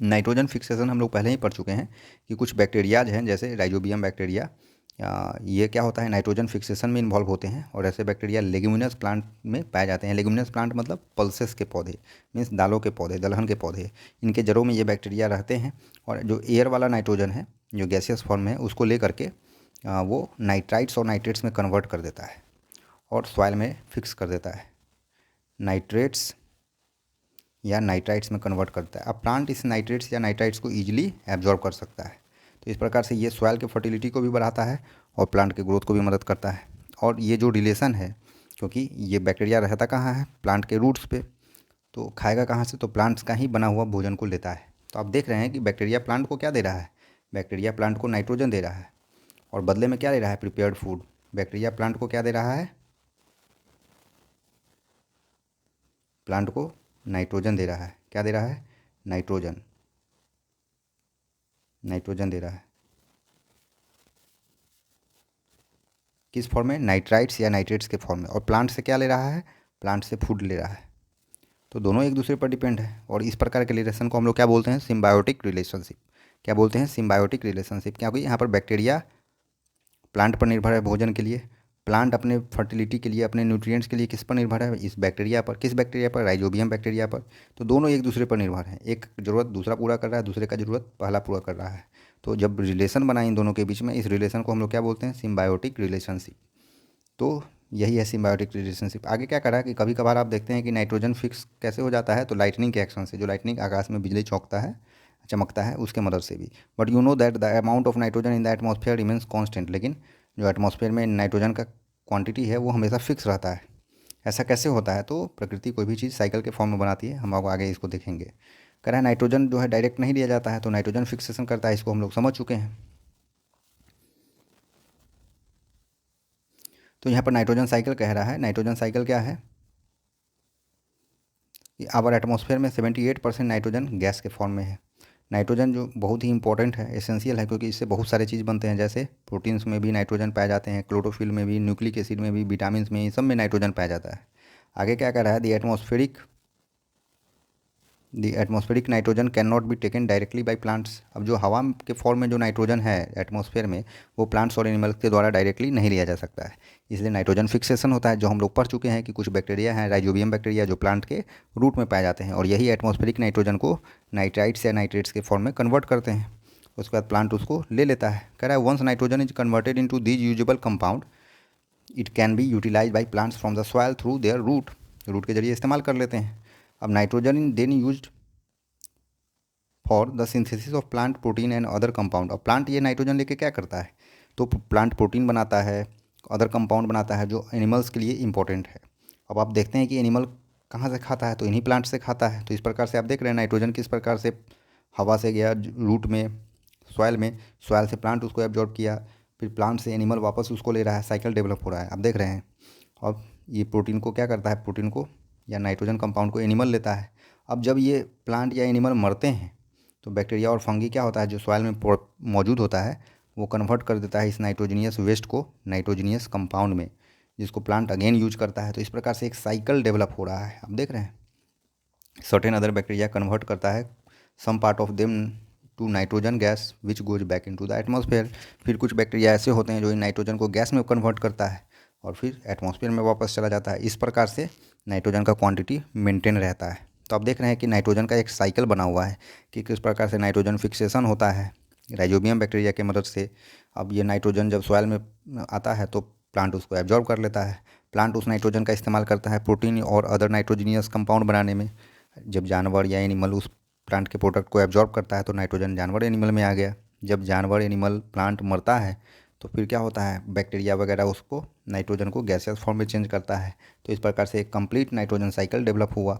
नाइट्रोजन फिक्सेशन हम लोग पहले ही पढ़ चुके हैं कि कुछ बैक्टीरियाज हैं जैसे राइजोबियम बैक्टीरिया, ये क्या होता है, नाइट्रोजन फिक्सेशन में इन्वॉल्व होते हैं। और ऐसे बैक्टीरिया लेग्यूमिनस प्लांट में पाए जाते हैं। लेग्यूमिनस प्लांट मतलब पल्सेस के पौधे, मीन्स दालों के पौधे, दलहन के पौधे, इनके जड़ों में ये बैक्टीरिया रहते हैं। और जो एयर वाला नाइट्रोजन है, जो गैसियस फॉर्म में है, उसको ले करके वो नाइट्राइट्स और नाइट्रेट्स में कन्वर्ट कर देता है और सॉइल में फिक्स कर देता है। नाइट्रेट्स या नाइट्राइट्स में कन्वर्ट करता है। अब प्लांट इस नाइट्रेट्स या नाइट्राइट्स को ईजिली एब्जॉर्ब कर सकता है। तो इस प्रकार से ये सॉइल के फर्टिलिटी को भी बढ़ाता है और प्लांट के ग्रोथ को भी मदद करता है। और ये जो रिलेशन है, क्योंकि ये बैक्टीरिया रहता कहाँ है, प्लांट के रूट्स पे, तो खाएगा कहाँ से, तो प्लांट्स का ही बना हुआ भोजन को लेता है। तो आप देख रहे हैं कि बैक्टीरिया प्लांट को क्या दे रहा है, बैक्टीरिया प्लांट को नाइट्रोजन दे रहा है और बदले में क्या दे रहा है, प्रिपेयर्ड फूड। बैक्टीरिया प्लांट को क्या दे रहा है, प्लांट को नाइट्रोजन दे रहा है। क्या दे रहा है, नाइट्रोजन, नाइट्रोजन दे रहा है। किस फॉर्म में, नाइट्राइट्स या नाइट्रेट्स के फॉर्म में। और प्लांट से क्या ले रहा है, प्लांट से फूड ले रहा है। तो दोनों एक दूसरे पर डिपेंड है। और इस प्रकार के रिलेशन को हम लोग क्या बोलते हैं, सिम्बायोटिक रिलेशनशिप। क्या बोलते हैं, सिम्बायोटिक रिलेशनशिप। क्योंकि यहाँ पर बैक्टीरिया प्लांट पर निर्भर है भोजन के लिए, प्लांट अपने फर्टिलिटी के लिए, अपने न्यूट्रिएंट्स के लिए किस पर निर्भर है, इस बैक्टीरिया पर। किस बैक्टीरिया पर, राइजोबियम बैक्टीरिया पर। तो दोनों एक दूसरे पर निर्भर हैं, एक ज़रूरत दूसरा पूरा कर रहा है, दूसरे का ज़रूरत पहला पूरा कर रहा है। तो जब रिलेशन बना इन दोनों के बीच में, इस रिलेशन को हम लोग क्या बोलते हैं, सिम्बायोटिक रिलेशनशिप। तो यही है सिम्बायोटिक रिलेशनशिप। आगे क्या करा कि कभी कभार आप देखते हैं कि नाइट्रोजन फिक्स कैसे हो जाता है, तो लाइटनिंग के एक्शन से। जो लाइटनिंग आकाश में बिजली चमकता है उसके मदद से भी। But you know that the amount of nitrogen in the atmosphere remains constant. लेकिन जो एटमॉस्फेयर में नाइट्रोजन का क्वांटिटी है वो हमेशा फिक्स रहता है। ऐसा कैसे होता है, तो प्रकृति कोई भी चीज़ साइकिल के फॉर्म में बनाती है। हम आपको आगे इसको देखेंगे। कह रहा है नाइट्रोजन जो है डायरेक्ट नहीं लिया जाता है, तो नाइट्रोजन फिक्सेशन करता है, इसको हम लोग समझ चुके हैं। तो यहाँ पर नाइट्रोजन साइकिल कह रहा है, नाइट्रोजन साइकिल क्या है कि आवर एटमॉस्फेयर में 78% नाइट्रोजन गैस के फॉर्म में है। नाइट्रोजन जो बहुत ही इंपॉर्टेंट है, एसेंशियल है, क्योंकि इससे बहुत सारे चीज़ बनते हैं। जैसे प्रोटीन्स में भी नाइट्रोजन पाए जाते हैं, क्लोरोफिल में भी, न्यूक्लिक एसिड में भी, विटामिन में, इन सब में नाइट्रोजन पाया जाता है। आगे क्या कह रहा है, the atmospheric nitrogen can not be taken directly by plants. अब जो हवा के फॉर्म में जो नाइट्रोजन है एटमॉस्फेयर में, वो प्लांट्स और एनिमल्स के द्वारा डायरेक्टली नहीं लिया जा सकता है। इसलिए नाइट्रोजन फिक्सेशन होता है, जो हम लोग पढ़ चुके हैं कि कुछ बैक्टीरिया हैं, राइजोबियम बैक्टीरिया, जो प्लांट के रूट में पाए जाते हैं और यही एटमॉस्फेरिक नाइट्रोजन को नाइट्राइट्स या नाइट्रेट्स के फॉर्म में कन्वर्ट करते हैं। उसके बाद प्लांट उसको ले लेता है। कह रहा है once nitrogen is converted into these usable compound, it can be utilise by plants from the soil through their root के जरिए इस्तेमाल कर लेते हैं। अब nitrogen in then used for the synthesis of plant protein and other compound. और plant ये nitrogen लेके क्या करता है, तो प्लांट प्रोटीन बनाता है, अदर कंपाउंड बनाता है, जो एनिमल्स के लिए इंपॉर्टेंट है। अब आप देखते हैं कि एनिमल कहाँ से खाता है, तो इन्हीं प्लांट से खाता है। तो इस प्रकार से आप देख रहे हैं नाइट्रोजन किस प्रकार से हवा से गया रूट में, सॉइल से प्लांट उसको एब्जॉर्ब किया, फिर प्लांट से एनिमल वापस उसको ले रहा है, साइकिल डेवलप हो रहा है, आप देख रहे हैं। अब ये प्रोटीन को क्या करता है, प्रोटीन को या नाइट्रोजन कंपाउंड को एनिमल लेता है। अब जब ये प्लांट या एनिमल मरते हैं, तो बैक्टीरिया और फंगी क्या होता है, जो सॉइल में मौजूद होता है, वो कन्वर्ट कर देता है इस नाइट्रोजीनियस वेस्ट को नाइट्रोजीनियस कंपाउंड में, जिसको प्लांट अगेन यूज करता है। तो इस प्रकार से एक साइकिल डेवलप हो रहा है, आप देख रहे हैं। सर्टेन अदर बैक्टीरिया कन्वर्ट करता है some part of them to nitrogen gas which goes back into the atmosphere. फिर कुछ बैक्टीरिया ऐसे होते हैं जो इन नाइट्रोजन को गैस में कन्वर्ट करता है और फिर एटमॉस्फेयर में वापस चला जाता है। इस प्रकार से नाइट्रोजन का क्वांटिटी मेंटेन रहता है। तो आप देख रहे हैं कि नाइट्रोजन का एक साइकिल बना हुआ है कि किस प्रकार से नाइट्रोजन फिक्सेशन होता है राइजोबियम बैक्टीरिया की मदद से। अब ये नाइट्रोजन जब सॉइल में आता है तो प्लांट उसको एब्जॉर्ब कर लेता है। प्लांट उस नाइट्रोजन का इस्तेमाल करता है प्रोटीन और अदर नाइट्रोजीनियस कंपाउंड बनाने में। जब जानवर या एनिमल उस प्लांट के प्रोडक्ट को एब्जॉर्ब करता है तो नाइट्रोजन जानवर एनिमल में आ गया। जब जानवर एनिमल प्लांट मरता है तो फिर क्या होता है, बैक्टीरिया वगैरह उसको नाइट्रोजन को गैसियस फॉर्म में चेंज करता है। तो इस प्रकार से एक कंप्लीट नाइट्रोजन साइकिल डेवलप हुआ।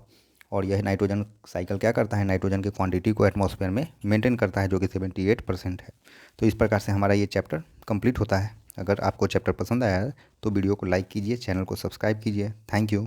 और यह नाइट्रोजन साइकिल क्या करता है, नाइट्रोजन की क्वांटिटी को एटमॉस्फेयर में मेंटेन करता है, जो कि 78% है। तो इस प्रकार से हमारा ये चैप्टर कंप्लीट होता है। अगर आपको चैप्टर पसंद आया है तो वीडियो को लाइक कीजिए, चैनल को सब्सक्राइब कीजिए। Thank you.